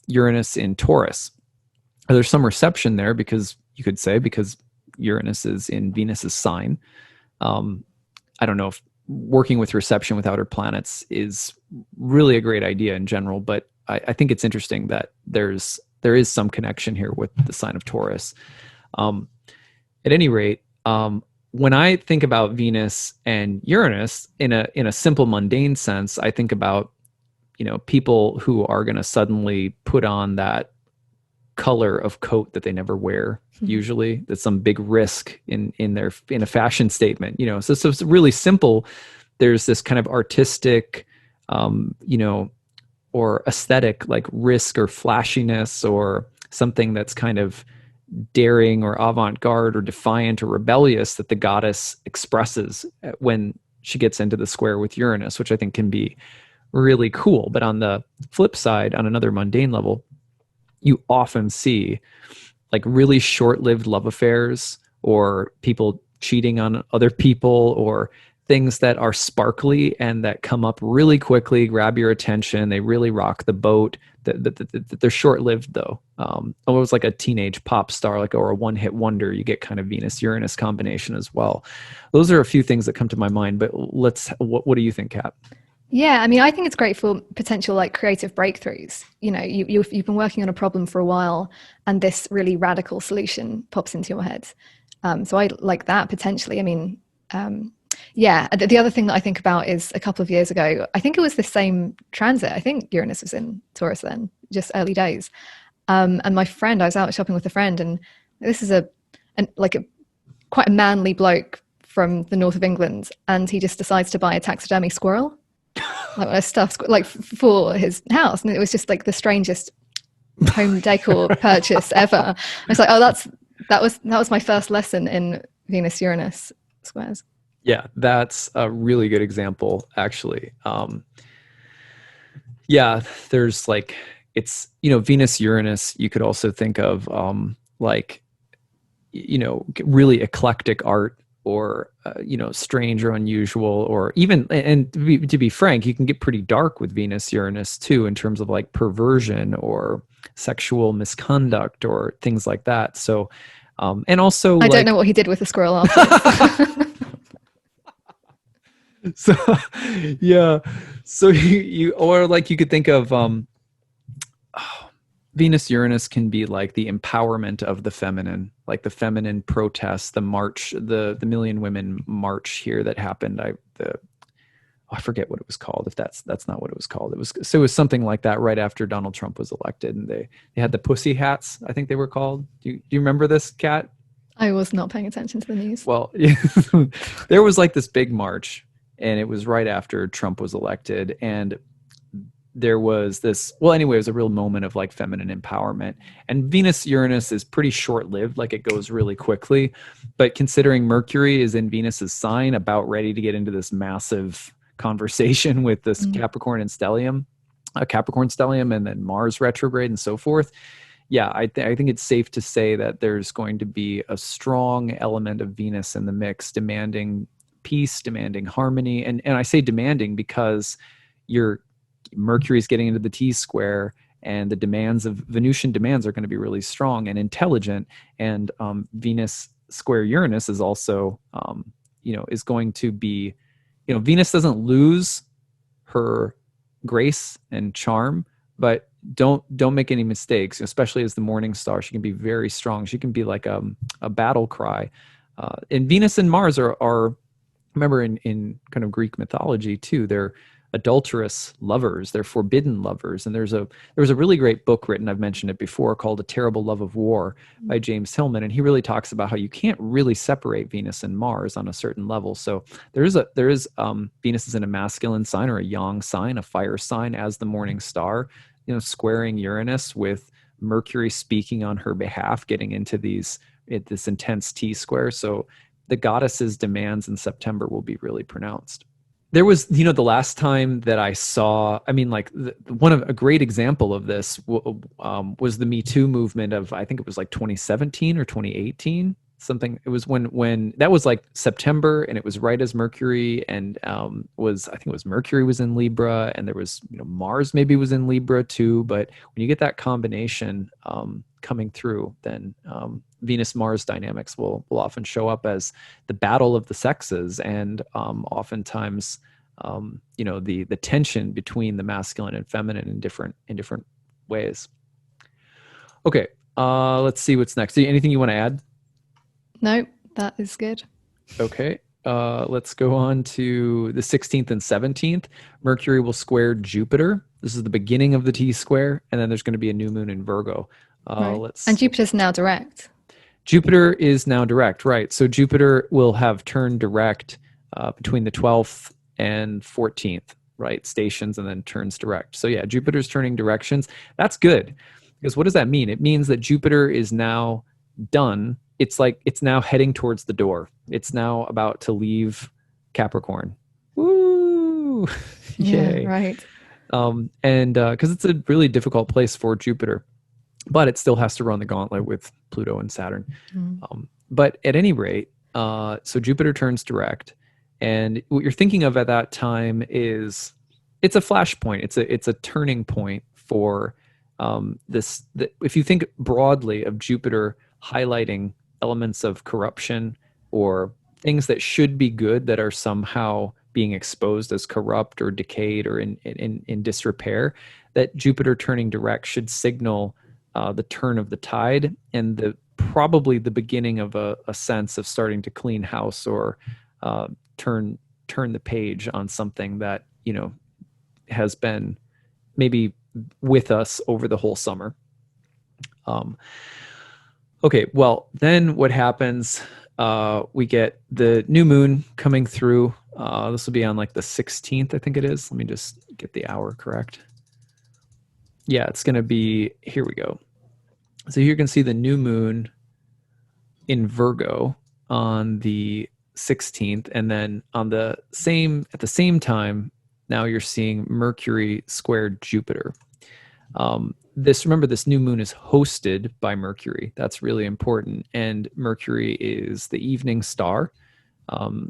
Uranus in Taurus. There's some reception there because Uranus is in Venus's sign. I don't know if working with reception with outer planets is really a great idea in general, but I think it's interesting that there is some connection here with the sign of Taurus. At any rate, when I think about Venus and Uranus in a simple mundane sense, I think about people who are going to suddenly put on that color of coat that they never wear. Usually that's some big risk in a fashion statement, so it's really simple. There's this kind of artistic or aesthetic like risk or flashiness or something that's kind of daring or avant-garde or defiant or rebellious that the goddess expresses when she gets into the square with Uranus, which I think can be really cool. But on the flip side, on another mundane level, you often see like really short-lived love affairs or people cheating on other people or things that are sparkly and that come up really quickly, grab your attention. They really rock the boat. They're short-lived though. Almost like a teenage pop star, or a one-hit wonder. You get kind of Venus-Uranus combination as well. Those are a few things that come to my mind, but what do you think, Kat? Yeah, I mean, I think it's great for potential like creative breakthroughs. You've been working on a problem for a while, and this really radical solution pops into your head. So I like that potentially. I mean, yeah. The other thing that I think about is a couple of years ago, I think it was the same transit. I think Uranus was in Taurus then, just early days. And my friend, I was out shopping with a friend, and this is quite a manly bloke from the north of England, and he just decides to buy a taxidermy squirrel. Like a stuffed for his house, and it was just like the strangest home decor purchase ever. I was like, oh, that was my first lesson in Venus Uranus squares. Yeah, that's a really good example, actually. Yeah, there's like, it's, Venus Uranus, you could also think of like, really eclectic art, or strange or unusual, or even, and to be frank, you can get pretty dark with Venus Uranus too, in terms of like perversion or sexual misconduct or things like that. So and also I don't know like, what he did with the squirrel after this. so yeah, so you or like you could think of Venus Uranus can be like the empowerment of the feminine, like the feminine protest, the march, the Million Women March here that happened. I forget what it was called. If that's not what it was called, it was something like that right after Donald Trump was elected, and they had the pussy hats, I think they were called. Do you remember this, Kat? I was not paying attention to the news. Well, there was like this big march, and it was right after Trump was elected, and there was this, well, anyway, it was a real moment of like feminine empowerment. And Venus Uranus is pretty short lived, like it goes really quickly. But considering Mercury is in Venus's sign, about ready to get into this massive conversation with this Capricorn and stellium, Capricorn stellium, and then Mars retrograde and so forth. Yeah, I think it's safe to say that there's going to be a strong element of Venus in the mix, demanding peace, demanding harmony. And I say demanding because you're Mercury's getting into the T square, and the demands of Venusian demands are going to be really strong and intelligent. And Venus square Uranus is also, is going to be, Venus doesn't lose her grace and charm, but don't make any mistakes. Especially as the morning star, she can be very strong. She can be like a battle cry. And Venus and Mars are remember in kind of Greek mythology too. They're adulterous lovers. They're forbidden lovers. And there was a really great book written, I've mentioned it before, called A Terrible Love of War by James Hillman. And he really talks about how you can't really separate Venus and Mars on a certain level. So there is Venus is in a masculine sign or a yang sign, a fire sign, as the morning star, squaring Uranus, with Mercury speaking on her behalf, getting into this intense T square. So the goddess's demands in September will be really pronounced. There was, the last time that I saw, I mean, like a great example of this was the Me Too movement of, I think it was like 2017 or 2018, something. It was when that was like September, and it was right as Mercury and I think it was Mercury was in Libra, and there was, Mars maybe was in Libra too. But when you get that combination coming through, then Venus-Mars dynamics will often show up as the battle of the sexes, and oftentimes, the tension between the masculine and feminine in different ways. Okay, let's see what's next. Anything you want to add? No, that is good. Okay, let's go on to the 16th and 17th. Mercury will square Jupiter. This is the beginning of the T square, and then there's going to be a new moon in Virgo. Right. And Jupiter's now direct. Jupiter is now direct, right? So Jupiter will have turned direct between the 12th and 14th, right? Stations, and then turns direct. So yeah, Jupiter's turning directions. That's good, because what does that mean? It means that Jupiter is now done. It's like it's now heading towards the door. It's now about to leave Capricorn. Woo! Yay! Yeah, right. And because it's a really difficult place for Jupiter, but it still has to run the gauntlet with Pluto and Saturn. But at any rate, so Jupiter turns direct, and what you're thinking of at that time is it's a flashpoint. It's a turning point for this. If you think broadly of Jupiter highlighting elements of corruption or things that should be good that are somehow being exposed as corrupt or decayed or in disrepair, that Jupiter turning direct should signal the turn of the tide, and probably the beginning of a sense of starting to clean house, or turn the page on something that has been maybe with us over the whole summer. Okay, well, then what happens? We get the new moon coming through. This will be on like the 16th, I think it is. Let me just get the hour correct. Yeah, it's going to be, here we go. So you can see the new moon in Virgo on the 16th, and then at the same time, now you're seeing Mercury square Jupiter. Remember, this new moon is hosted by Mercury. That's really important. And Mercury is the evening star.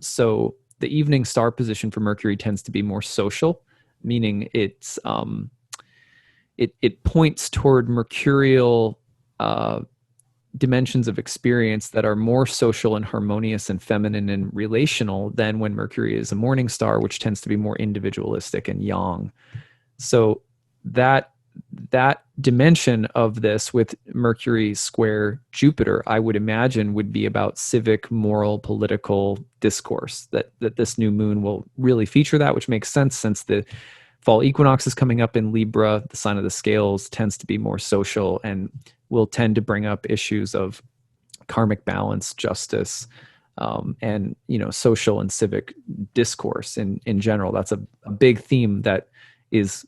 So the evening star position for Mercury tends to be more social, meaning it points toward mercurial dimensions of experience that are more social and harmonious and feminine and relational than when Mercury is a morning star, which tends to be more individualistic and yang. So that dimension of this with Mercury square Jupiter, I would imagine, would be about civic, moral, political discourse, that this new moon will really feature that, which makes sense since the fall equinox is coming up in Libra. The sign of the scales tends to be more social and will tend to bring up issues of karmic balance, justice, and social and civic discourse in general. That's a big theme that is,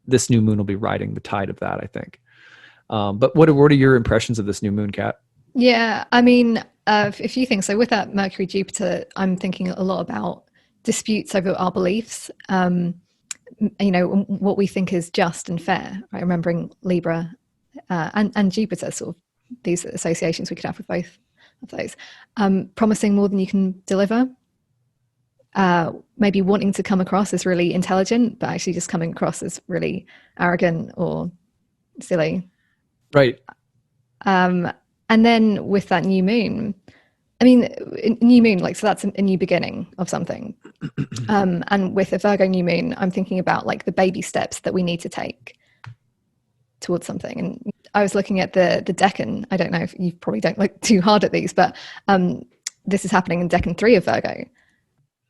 this new moon will be riding the tide of that, I think. But what are your impressions of this new moon, Kat? Yeah, I mean, a few things. So with that Mercury Jupiter, I'm thinking a lot about disputes over our beliefs. What we think is just and fair, right? Remembering Libra and Jupiter, sort of these associations we could have with both of those. Promising more than you can deliver. Maybe wanting to come across as really intelligent, but actually just coming across as really arrogant or silly. Right. And then with that new moon, I mean, new moon, so that's a new beginning of something. And with a Virgo new moon, I'm thinking about the baby steps that we need to take towards something. And I was looking at the Decan. I don't know if you probably don't look too hard at these, but this is happening in Decan 3 of Virgo.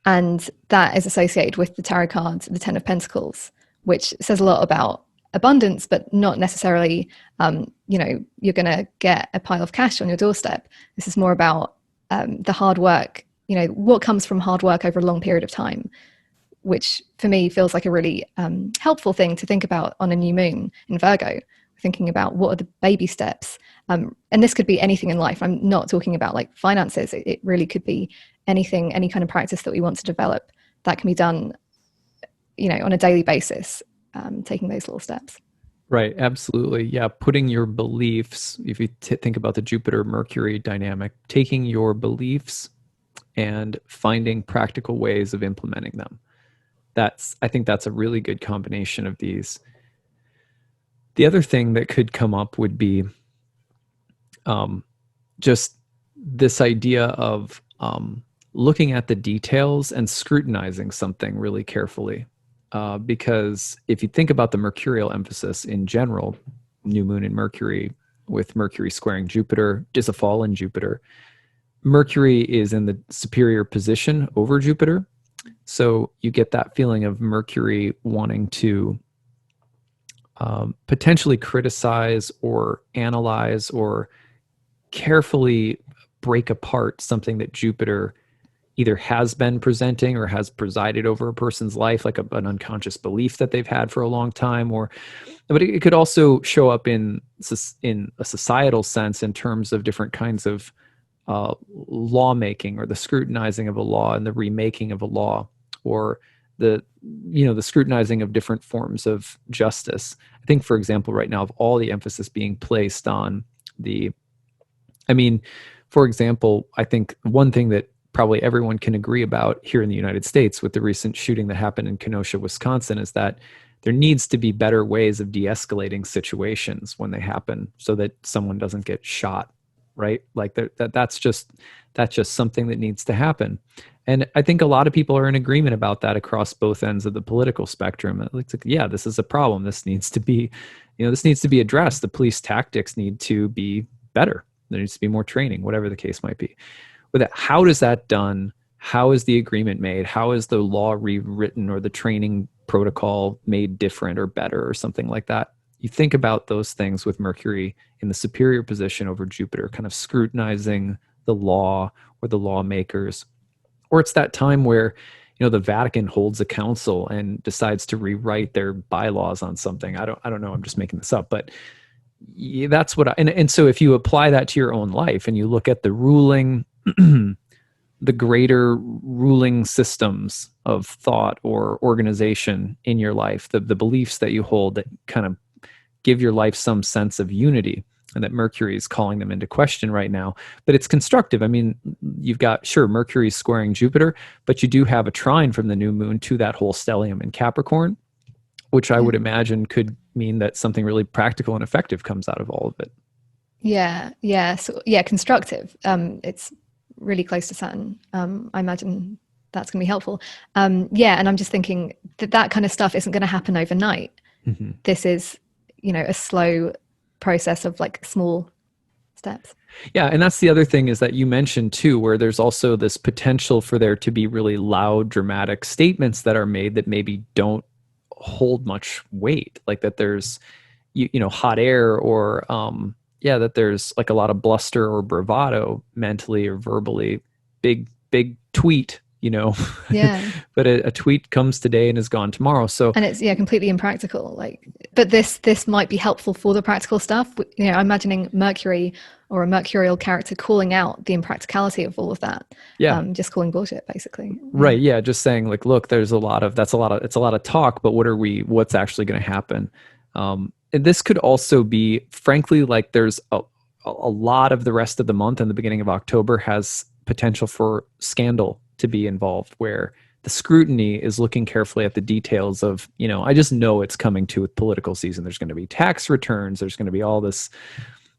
And that is associated with the tarot card, the 10 of Pentacles, which says a lot about abundance, but not necessarily, you're going to get a pile of cash on your doorstep. This is more about the hard work, what comes from hard work over a long period of time, which for me feels like a really helpful thing to think about on a new moon in Virgo, thinking about what are the baby steps. And this could be anything in life. I'm not talking about finances. It really could be anything, any kind of practice that we want to develop that can be done, on a daily basis, taking those little steps. Right. Absolutely. Yeah. Putting your beliefs, if you think about the Jupiter-Mercury dynamic, taking your beliefs and finding practical ways of implementing them. I think that's a really good combination of these. The other thing that could come up would be just this idea of looking at the details and scrutinizing something really carefully. Because if you think about the mercurial emphasis in general, new moon in Mercury with Mercury squaring Jupiter, just a fall in Jupiter, Mercury is in the superior position over Jupiter. So you get that feeling of Mercury wanting to potentially criticize or analyze or carefully break apart something that Jupiter either has been presenting or has presided over a person's life, like an unconscious belief that they've had for a long time. But it could also show up in a societal sense in terms of different kinds of lawmaking, or the scrutinizing of a law and the remaking of a law, or the scrutinizing of different forms of justice. I think, for example, right now, of all the emphasis being placed on for example, I think one thing that probably everyone can agree about here in the United States with the recent shooting that happened in Kenosha, Wisconsin, is that there needs to be better ways of de-escalating situations when they happen so that someone doesn't get shot, right? That's just something that needs to happen. And I think a lot of people are in agreement about that across both ends of the political spectrum. Yeah, this is a problem. This needs to be, addressed. The police tactics need to be better. There needs to be more training, whatever the case might be. But how is that done? How is the agreement made? How is the law rewritten or the training protocol made different or better or something like that? You think about those things with Mercury in the superior position over Jupiter, kind of scrutinizing the law or the lawmakers. Or it's that time where, the Vatican holds a council and decides to rewrite their bylaws on something. I don't know. I'm just making this up, but that's what and so if you apply that to your own life and you look at the ruling the greater ruling systems of thought or organization in your life, the beliefs that you hold that kind of give your life some sense of unity, and that Mercury is calling them into question right now. But it's constructive. I mean, you've got, sure, Mercury squaring Jupiter, but you do have a trine from the new moon to that whole stellium in Capricorn, which I would imagine could mean that something really practical and effective comes out of all of it. Yeah. So yeah, constructive. It's really close to Saturn. I imagine that's going to be helpful. Yeah, and I'm just thinking that kind of stuff isn't going to happen overnight. Mm-hmm. This is, a slow process of like small steps. Yeah, and that's the other thing is that you mentioned too, where there's also this potential for there to be really loud, dramatic statements that are made that maybe don't hold much weight, like that there's hot air, or that there's like a lot of bluster or bravado mentally or verbally. Big tweet, Yeah. but a tweet comes today and is gone tomorrow. So, And it's completely impractical. But this might be helpful for the practical stuff. I'm imagining Mercury or a mercurial character calling out the impracticality of all of that. yeah. Just calling bullshit, basically. Right. Yeah. Just saying like, look, it's a lot of talk, but what's actually going to happen? And this could also be, frankly, like there's a lot of the rest of the month and the beginning of October has potential for scandal to be involved, where the scrutiny is looking carefully at the details of, I just know it's coming to with political season. There's going to be tax returns. There's going to be all this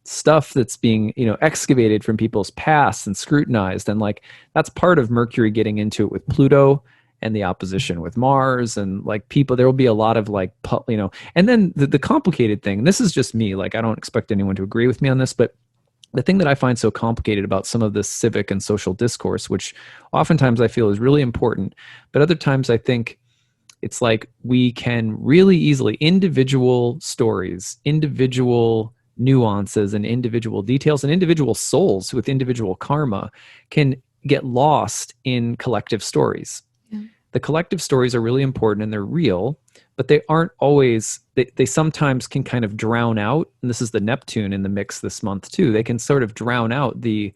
stuff that's being, excavated from people's past and scrutinized. And like, that's part of Mercury getting into it with Pluto and the opposition with Mars, and like there will be a lot of like, and then the complicated thing, and this is just me, like, I don't expect anyone to agree with me on this, but the thing that I find so complicated about some of this civic and social discourse, which oftentimes I feel is really important, but other times I think it's like we can really easily, individual stories, individual nuances and individual details and individual souls with individual karma can get lost in collective stories. Yeah. The collective stories are really important and they're real, but they aren't always, they sometimes can kind of drown out, and this is the Neptune in the mix this month too, they can sort of drown out the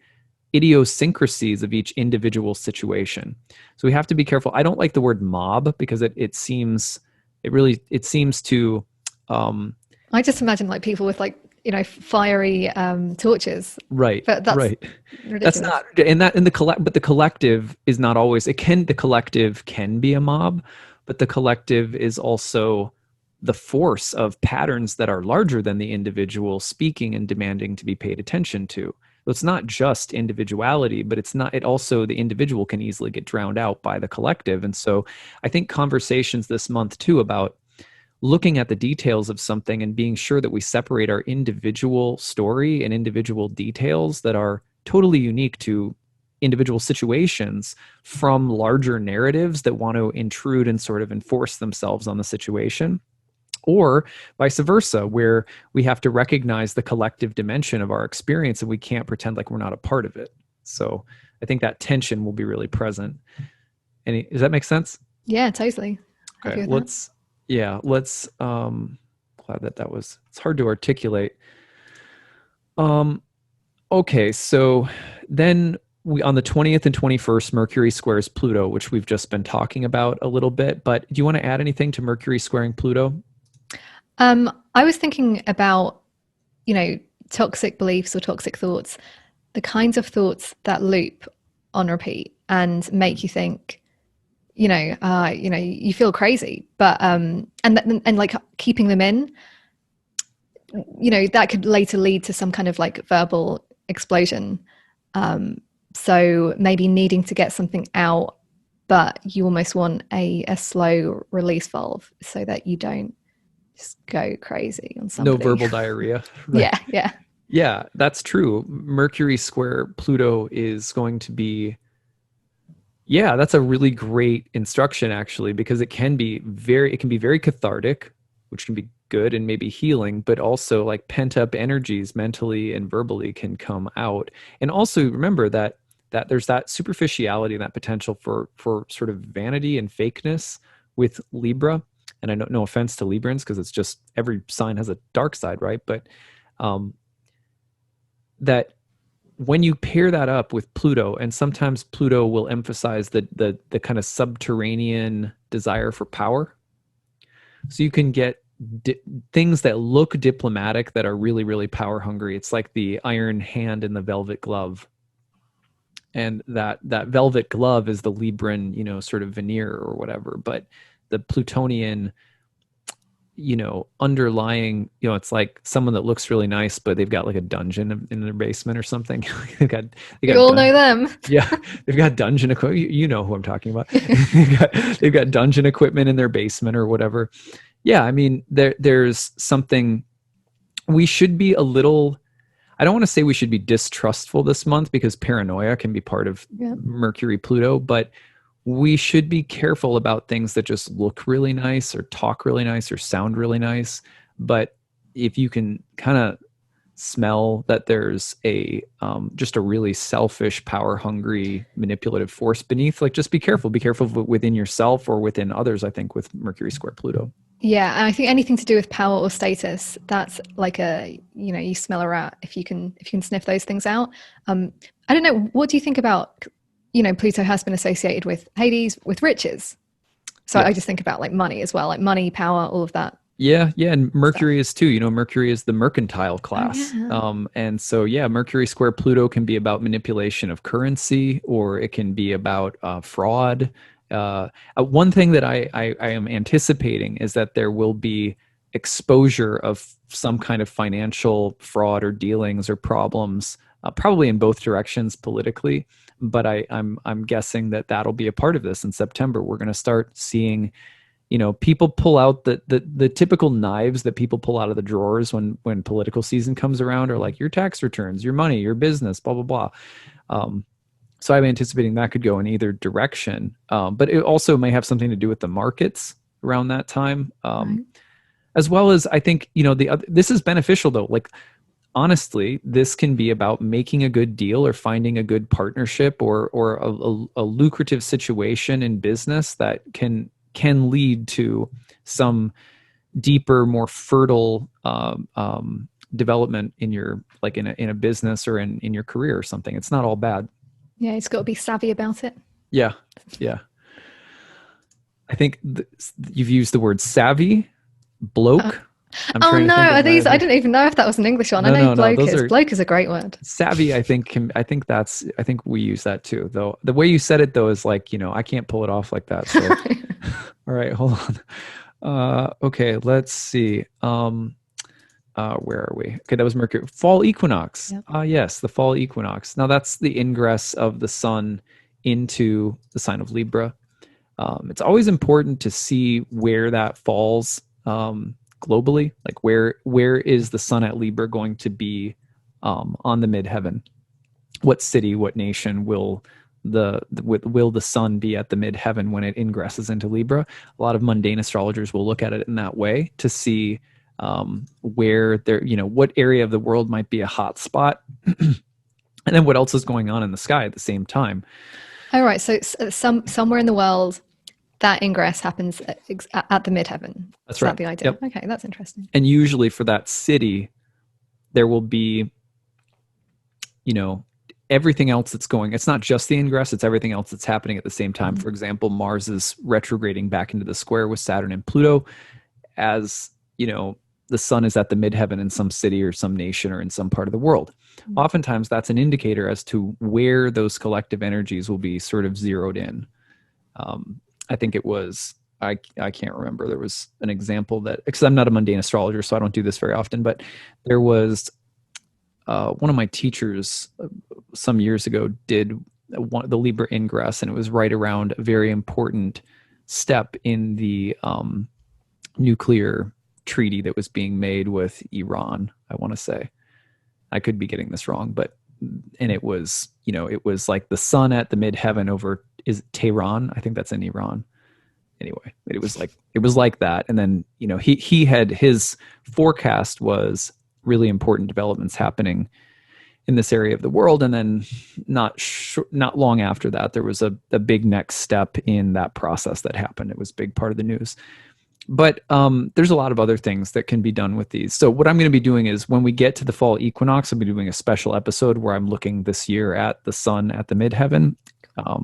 idiosyncrasies of each individual situation. So we have to be careful. I don't like the word mob because it seems to I just imagine like people with like fiery torches. Right. But that's right. ridiculous. That's not, and but the collective is not always, the collective can be a mob, but the collective is also the force of patterns that are larger than the individual speaking and demanding to be paid attention to. So it's not just individuality, but it also, the individual can easily get drowned out by the collective. And so I think conversations this month too about looking at the details of something and being sure that we separate our individual story and individual details that are totally unique to individual situations from larger narratives that want to intrude and sort of enforce themselves on the situation, or vice versa, where we have to recognize the collective dimension of our experience and we can't pretend like we're not a part of it. So I think that tension will be really present. Does that make sense? Yeah, totally. Okay, let's glad that was, it's hard to articulate. Okay, so then on the 20th and 21st, Mercury squares Pluto, which we've just been talking about a little bit, but do you want to add anything to Mercury squaring Pluto? I was thinking about, toxic beliefs or toxic thoughts, the kinds of thoughts that loop on repeat and make you think, you feel crazy, but and like keeping them in, that could later lead to some kind of like verbal explosion. So maybe needing to get something out, but you almost want a slow release valve so that you don't just go crazy on somebody. No verbal diarrhea. Right? Yeah. Yeah, that's true. Mercury square Pluto is going to be, that's a really great instruction actually, because it can be very cathartic, which can be good and maybe healing, but also like pent up energies mentally and verbally can come out. And also remember that there's that superficiality and that potential for sort of vanity and fakeness with Libra. And I know, no offense to Librans, because it's just every sign has a dark side, right? But that when you pair that up with Pluto, and sometimes Pluto will emphasize the kind of subterranean desire for power. So you can get things that look diplomatic that are really, really power hungry. It's like the iron hand in the velvet glove. And that velvet glove is the Libran, sort of veneer or whatever. But the Plutonian, underlying, it's like someone that looks really nice, but they've got like a dungeon in their basement or something. We all know them. Yeah, they've got dungeon equipment. You know who I'm talking about. they've got dungeon equipment in their basement or whatever. Yeah, I mean, there's something we should be a little. I don't want to say we should be distrustful this month, because paranoia can be part of Mercury Pluto, but we should be careful about things that just look really nice or talk really nice or sound really nice. But if you can kind of smell that there's just a really selfish, power hungry, manipulative force beneath, like, just be careful. Be careful within yourself or within others, I think, with Mercury square Pluto. Yeah, and I think anything to do with power or status, that's like you smell a rat if you can sniff those things out. I don't know, what do you think about, Pluto has been associated with Hades, with riches. So I just think about like money as well, like money, power, all of that. Yeah, and Mercury is too. Mercury is the mercantile class. Oh, yeah. And so, Mercury square Pluto can be about manipulation of currency, or it can be about fraud. One thing that I am anticipating is that there will be exposure of some kind of financial fraud or dealings or problems, probably in both directions politically. But I'm guessing that that'll be a part of this in September. We're going to start seeing, people pull out the typical knives that people pull out of the drawers when political season comes around, are like your tax returns, your money, your business, blah, blah, blah. So I'm anticipating that could go in either direction. But it also may have something to do with the markets around that time. Right. As well as, I think, this is beneficial though. Like, honestly, this can be about making a good deal or finding a good partnership or a lucrative situation in business that can lead to some deeper, more fertile development in your, like, in a business or in your career or something. It's not all bad. Yeah, it's got to be savvy about it. Yeah. I think you've used the word savvy, bloke. Oh no, are these? I didn't even know if that was an English one. I know bloke is. Bloke is a great word. Savvy, I think we use that too. Though the way you said it though is like, I can't pull it off like that. So, all right, hold on. Okay, let's see. Where are we? Okay, that was Mercury. Fall equinox. Yep. Yes, the fall equinox. Now that's the ingress of the sun into the sign of Libra. It's always important to see where that falls globally. Like, where is the sun at Libra going to be on the midheaven? What city, what nation will the sun be at the midheaven when it ingresses into Libra? A lot of mundane astrologers will look at it in that way to see where there, what area of the world might be a hot spot, and then what else is going on in the sky at the same time. All right, so somewhere in the world, that ingress happens at the midheaven. That's right. Is that the idea? Yep. Okay, that's interesting. And usually for that city, there will be, everything else that's going. It's not just the ingress; it's everything else that's happening at the same time. Mm-hmm. For example, Mars is retrograding back into the square with Saturn and Pluto, as the sun is at the midheaven in some city or some nation or in some part of the world. Mm-hmm. Oftentimes that's an indicator as to where those collective energies will be sort of zeroed in. I think it was, I can't remember. There was an example that, because I'm not a mundane astrologer, so I don't do this very often, but there was one of my teachers some years ago did the Libra ingress, and it was right around a very important step in the nuclear treaty that was being made with Iran, I want to say. I could be getting this wrong, and it was, it was like the sun at the midheaven over, is it Tehran? I think that's in Iran. Anyway, it was like that. And then, he had, his forecast was really important developments happening in this area of the world. And then not long after that, there was a big next step in that process that happened. It was a big part of the news. But there's a lot of other things that can be done with these. So what I'm going to be doing is when we get to the fall equinox, I'll be doing a special episode where I'm looking this year at the sun at the midheaven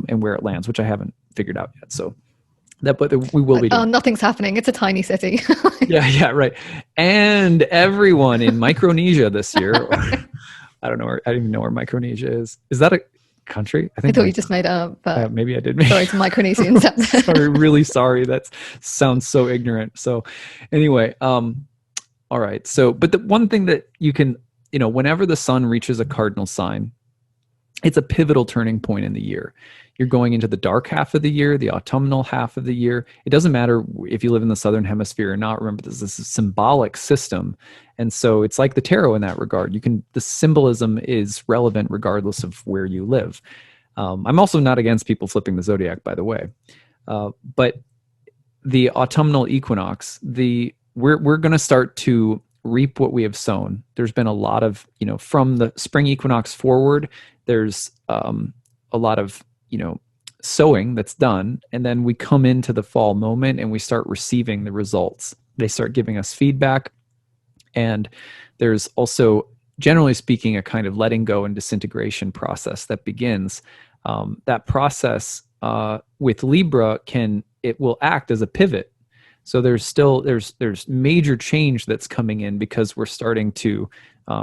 and where it lands, which I haven't figured out yet. So but we will be doing. Nothing's happening. It's a tiny city. Yeah, right. And everyone in Micronesia this year, I don't know, I don't even know where Micronesia is. Is that a country? I thought you just made it up, but maybe I did. Sorry to Micronesians. Sorry, really sorry. That sounds so ignorant. So anyway, all right. So, but the one thing that you can, whenever the sun reaches a cardinal sign, it's a pivotal turning point in the year. You're going into the dark half of the year, the autumnal half of the year. It doesn't matter if you live in the southern hemisphere or not. Remember, this is a symbolic system. And so it's like the tarot in that regard. The symbolism is relevant regardless of where you live. I'm also not against people flipping the zodiac, by the way. But the autumnal equinox, we're going to start to reap what we have sown. There's been a lot of, from the spring equinox forward, there's a lot of, sowing that's done. And then we come into the fall moment and we start receiving the results. They start giving us feedback. And there's also, generally speaking, a kind of letting go and disintegration process that begins. That process with Libra it will act as a pivot. So there's major change that's coming in because we're starting to,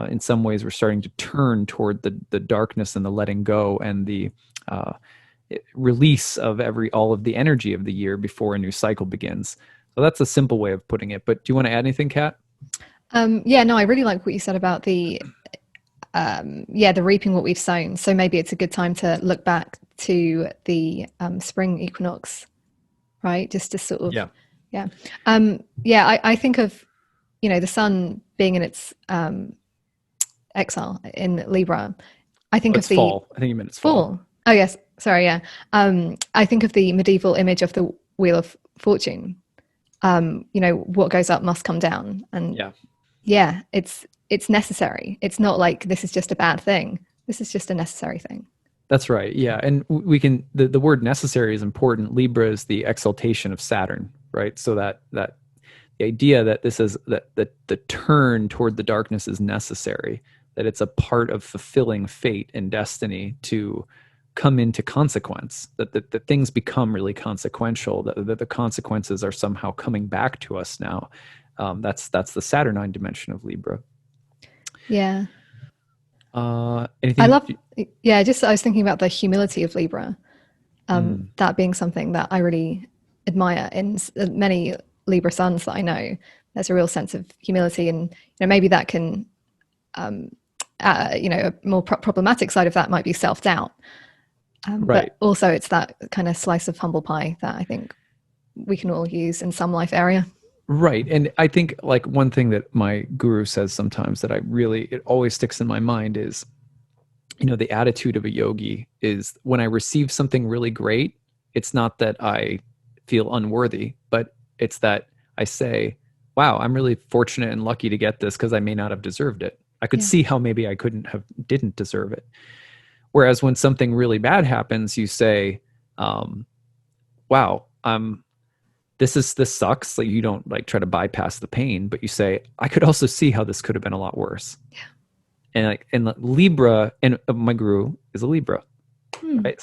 in some ways, we're starting to turn toward the darkness and the letting go and the release of all of the energy of the year before a new cycle begins. So that's a simple way of putting it. But do you want to add anything, Kat? Yeah, no, I really like what you said about the reaping what we've sown. So maybe it's a good time to look back to the spring equinox, right? Just to sort of, I think of, the sun being in its exile in Libra. I think of the fall. I think you meant it's fall. Oh yes, sorry, yeah. I think of the medieval image of the Wheel of Fortune. What goes up must come down, and it's necessary. It's not like this is just a bad thing. This is just a necessary thing. That's right. Yeah, and we can. The word necessary is important. Libra is the exaltation of Saturn, right? So that the idea that this is that the turn toward the darkness is necessary. That it's a part of fulfilling fate and destiny to come into consequence, that things become really consequential, that the consequences are somehow coming back to us now. That's the Saturnine dimension of Libra. Yeah. Anything? I was thinking about the humility of Libra. That being something that I really admire in many Libra suns that I know. There's a real sense of humility, and maybe that can, a more problematic side of that might be self-doubt. Right. But also it's that kind of slice of humble pie that I think we can all use in some life area. Right. And I think like one thing that my guru says sometimes that it always sticks in my mind is, the attitude of a yogi is when I receive something really great, it's not that I feel unworthy, but it's that I say, wow, I'm really fortunate and lucky to get this because I may not have deserved it. I could see how maybe I didn't deserve it. Whereas when something really bad happens, you say, wow, this sucks. Like you don't like try to bypass the pain, but you say, I could also see how this could have been a lot worse. Yeah. And Libra, and my guru is a Libra. Right.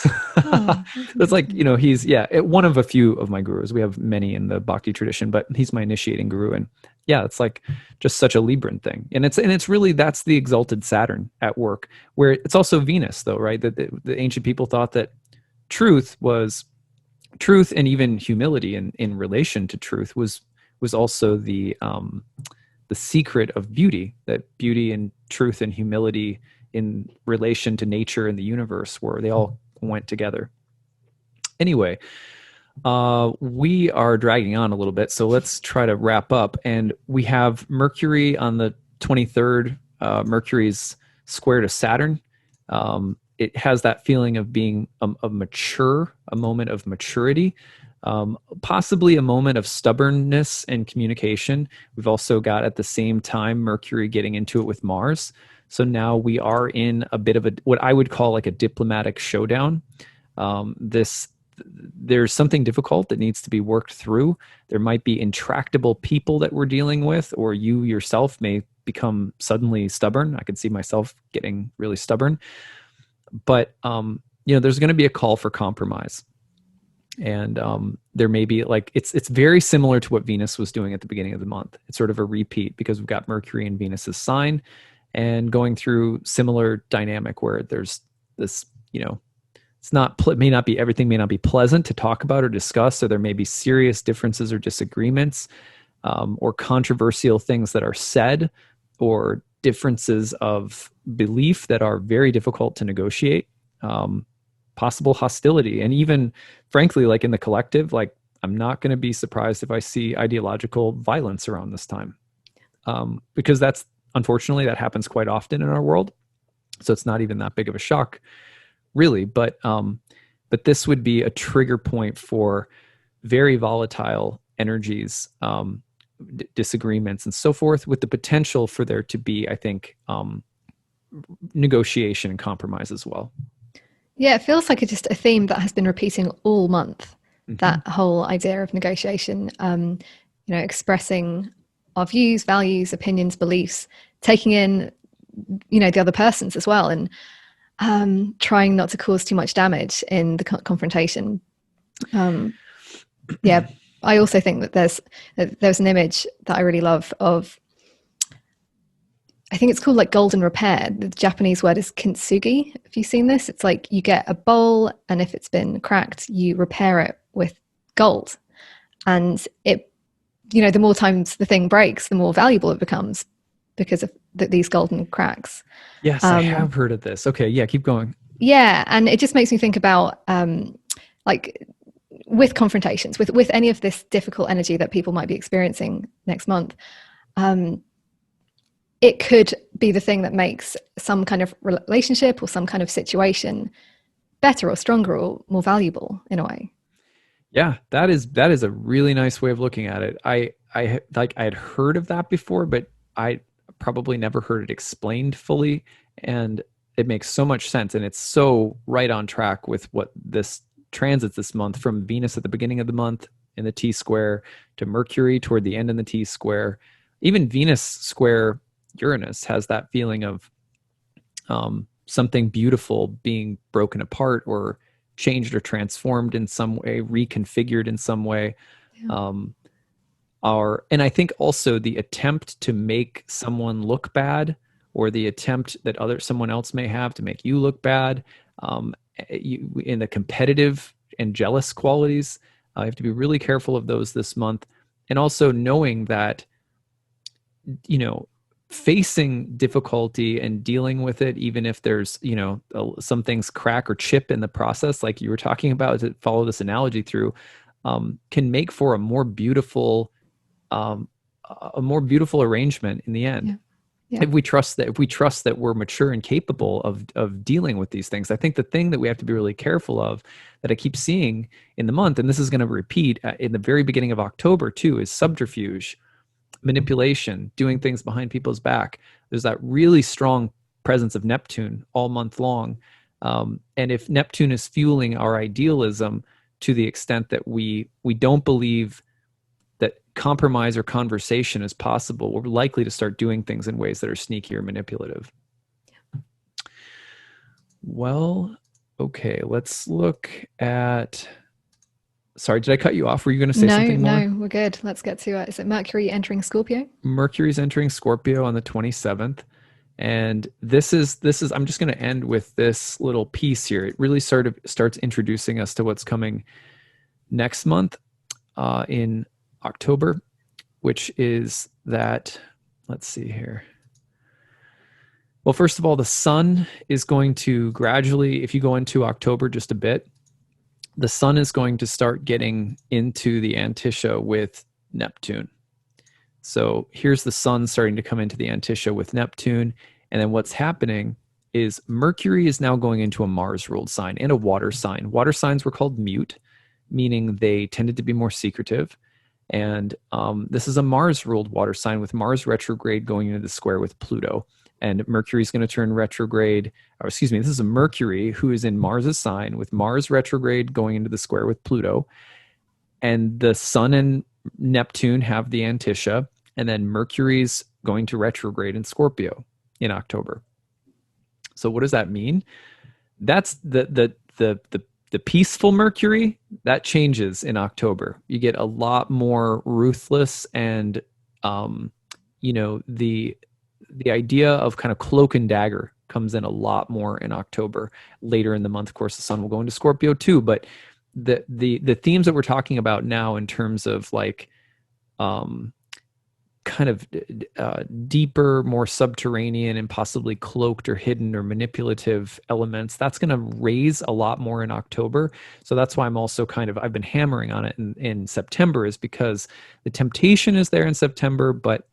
That's like, he's one of a few of my gurus. We have many in the Bhakti tradition, but he's my initiating guru. And it's like just such a Libran thing. And it's really, that's the exalted Saturn at work, where it's also Venus though, right? That the ancient people thought that truth and even humility in relation to truth was also the secret of beauty, that beauty and truth and humility in relation to nature and the universe, where they all went together. Anyway, we are dragging on a little bit, so let's try to wrap up. And we have Mercury on the 23rd. Mercury's square to Saturn. It has that feeling of being a moment of maturity, possibly a moment of stubbornness and communication. We've also got at the same time Mercury getting into it with Mars. So now we are in a bit of what I would call like a diplomatic showdown. This there's something difficult that needs to be worked through. There might be intractable people that we're dealing with, or you yourself may become suddenly stubborn. I could see myself getting really stubborn. But there's going to be a call for compromise. And there may be, like, it's very similar to what Venus was doing at the beginning of the month. It's sort of a repeat because we've got Mercury in Venus's sign and going through similar dynamic where there's this, everything may not be pleasant to talk about or discuss. So there may be serious differences or disagreements, or controversial things that are said, or differences of belief that are very difficult to negotiate. Possible hostility, and even, frankly, like in the collective, like, I'm not going to be surprised if I see ideological violence around this time, because unfortunately that happens quite often in our world. So it's not even that big of a shock, really. But this would be a trigger point for very volatile energies, disagreements, and so forth, with the potential for there to be, I think, negotiation and compromise as well. Yeah, it feels like it's just a theme that has been repeating all month. Mm-hmm. That whole idea of negotiation, expressing our views, values, opinions, beliefs, taking in, the other person's as well, and trying not to cause too much damage in the confrontation. Yeah, I also think that there's an image that I really love of, I think it's called like golden repair. The Japanese word is kintsugi. Have you seen this? It's like you get a bowl, and if it's been cracked, you repair it with gold. And it, the more times the thing breaks, the more valuable it becomes because of these golden cracks. Yes, I have heard of this. Okay, yeah, keep going. Yeah, and it just makes me think about like with confrontations, with any of this difficult energy that people might be experiencing next month. It could be the thing that makes some kind of relationship or some kind of situation better or stronger or more valuable in a way. Yeah, that is a really nice way of looking at it. I had heard of that before, but I probably never heard it explained fully, and it makes so much sense, and it's so right on track with what this transits this month, from Venus at the beginning of the month in the T square to Mercury toward the end in the T square. Even Venus square Uranus has that feeling of something beautiful being broken apart or changed or transformed in some way, reconfigured in some way. Yeah. And I think also the attempt to make someone look bad, or the attempt that someone else may have to make you look bad, in the competitive and jealous qualities, you have to be really careful of those this month. And also knowing that, facing difficulty and dealing with it, even if there's, some things crack or chip in the process, like you were talking about, to follow this analogy through, can make for a more beautiful arrangement in the end. Yeah. Yeah. If we trust that we're mature and capable of dealing with these things. I think the thing that we have to be really careful of, that I keep seeing in the month, and this is going to repeat in the very beginning of October too, is subterfuge, manipulation, doing things behind people's back. There's that really strong presence of Neptune all month long. And if Neptune is fueling our idealism to the extent that we don't believe that compromise or conversation is possible, we're likely to start doing things in ways that are sneaky or manipulative. Well, okay, let's look at... Sorry, did I cut you off? Were you going to say something more? No, we're good. Let's get to it. Is it Mercury entering Scorpio? Mercury's entering Scorpio on the 27th. And this is, I'm just going to end with this little piece here. It really sort of starts introducing us to what's coming next month in October, which is that, let's see here. Well, first of all, the sun is going to gradually, if you go into October just a bit, the sun is going to start getting into the Antisha with Neptune. So here's the sun starting to come into the Antisha with Neptune. And then what's happening is Mercury is now going into a Mars-ruled sign and a water sign. Water signs were called mute, meaning they tended to be more secretive. And this is a Mars-ruled water sign with Mars retrograde going into the square with Pluto. and Mercury's going to turn retrograde. Or excuse me, this is a Mercury who is in Mars's sign, with Mars retrograde going into the square with Pluto, and the Sun and Neptune have the Antisha, and then Mercury's going to retrograde in Scorpio in October. So what does that mean? That's the peaceful Mercury that changes in October. You get a lot more ruthless, and the idea of kind of cloak and dagger comes in a lot more in October. Later in the month, of course, the Sun will go into Scorpio too, but the themes that we're talking about now in terms of like kind of deeper, more subterranean and possibly cloaked or hidden or manipulative elements, that's going to raise a lot more in October. So that's why I'm also I've been hammering on it in September, is because the temptation is there in September, but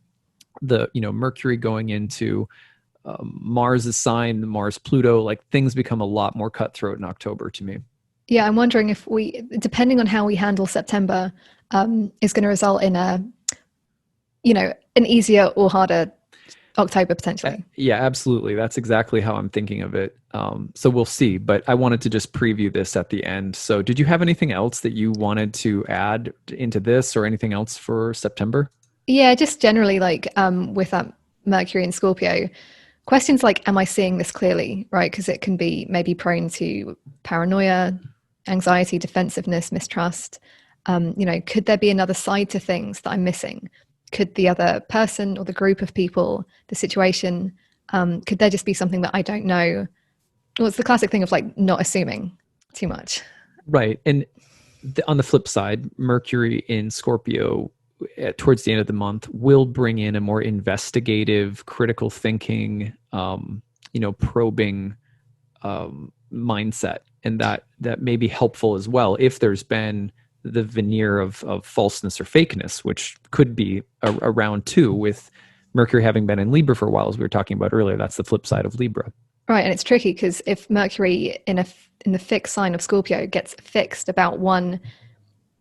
the Mercury going into Mars's sign, Mars Pluto, like things become a lot more cutthroat in October to me. Yeah, I'm wondering if depending on how we handle September, is going to result in an easier or harder October potentially. Yeah, absolutely. That's exactly how I'm thinking of it. So we'll see, but I wanted to just preview this at the end. So did you have anything else that you wanted to add into this, or anything else for September? Yeah, just generally with that Mercury in Scorpio, questions like, am I seeing this clearly, right? Because it can be maybe prone to paranoia, anxiety, defensiveness, mistrust. Could there be another side to things that I'm missing? Could the other person or the group of people, the situation, could there just be something that I don't know? Well, it's the classic thing of like not assuming too much. Right. And on the flip side, Mercury in Scorpio towards the end of the month will bring in a more investigative, critical thinking, probing mindset. And that may be helpful as well if there's been the veneer of falseness or fakeness, which could be around too, with Mercury having been in Libra for a while, as we were talking about earlier. That's the flip side of Libra. Right, and it's tricky because if Mercury in the fixed sign of Scorpio gets fixed about one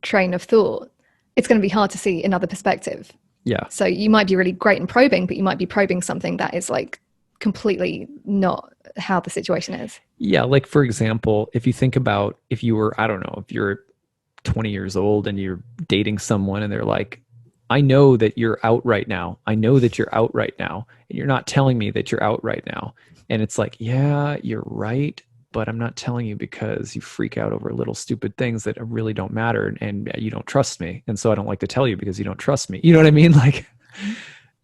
train of thought, it's going to be hard to see another perspective. Yeah. So you might be really great in probing, but you might be probing something that is like completely not how the situation is. Yeah, like for example, if you think about if you're 20 years old and you're dating someone and they're like, I know that you're out right now. I know that you're out right now. And you're not telling me that you're out right now. And it's like, yeah, you're right, but I'm not telling you because you freak out over little stupid things that really don't matter, and you don't trust me. And so I don't like to tell you because you don't trust me. You know what I mean? Like,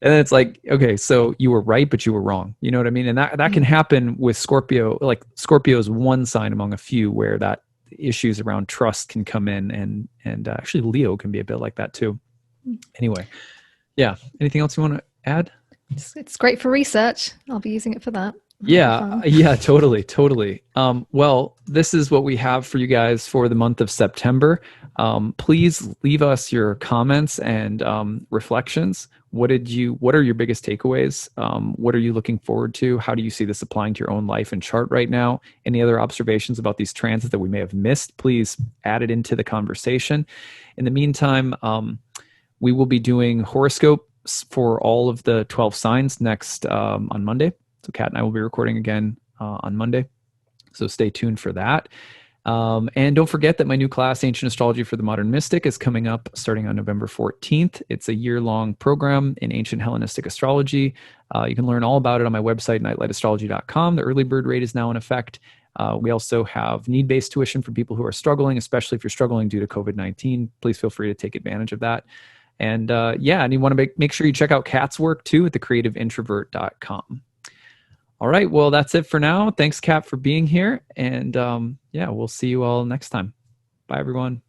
and then it's like, okay, so you were right, but you were wrong. You know what I mean? And that can happen with Scorpio. Like Scorpio is one sign among a few where that issues around trust can come in, and actually Leo can be a bit like that too. Anyway, yeah. Anything else you want to add? It's great for research. I'll be using it for that. Yeah, totally. Well, this is what we have for you guys for the month of September. Please leave us your comments and reflections. What are your biggest takeaways? What are you looking forward to? How do you see this applying to your own life and chart right now? Any other observations about these transits that we may have missed? Please add it into the conversation. In the meantime, we will be doing horoscopes for all of the 12 signs next on Monday. So Kat and I will be recording again on Monday. So stay tuned for that. And don't forget that my new class, Ancient Astrology for the Modern Mystic, is coming up starting on November 14th. It's a year-long program in ancient Hellenistic astrology. You can learn all about it on my website, nightlightastrology.com. The early bird rate is now in effect. We also have need-based tuition for people who are struggling, especially if you're struggling due to COVID-19. Please feel free to take advantage of that. And and you want to make sure you check out Kat's work too at thecreativeintrovert.com. All right. Well, that's it for now. Thanks, Kat, for being here. And we'll see you all next time. Bye, everyone.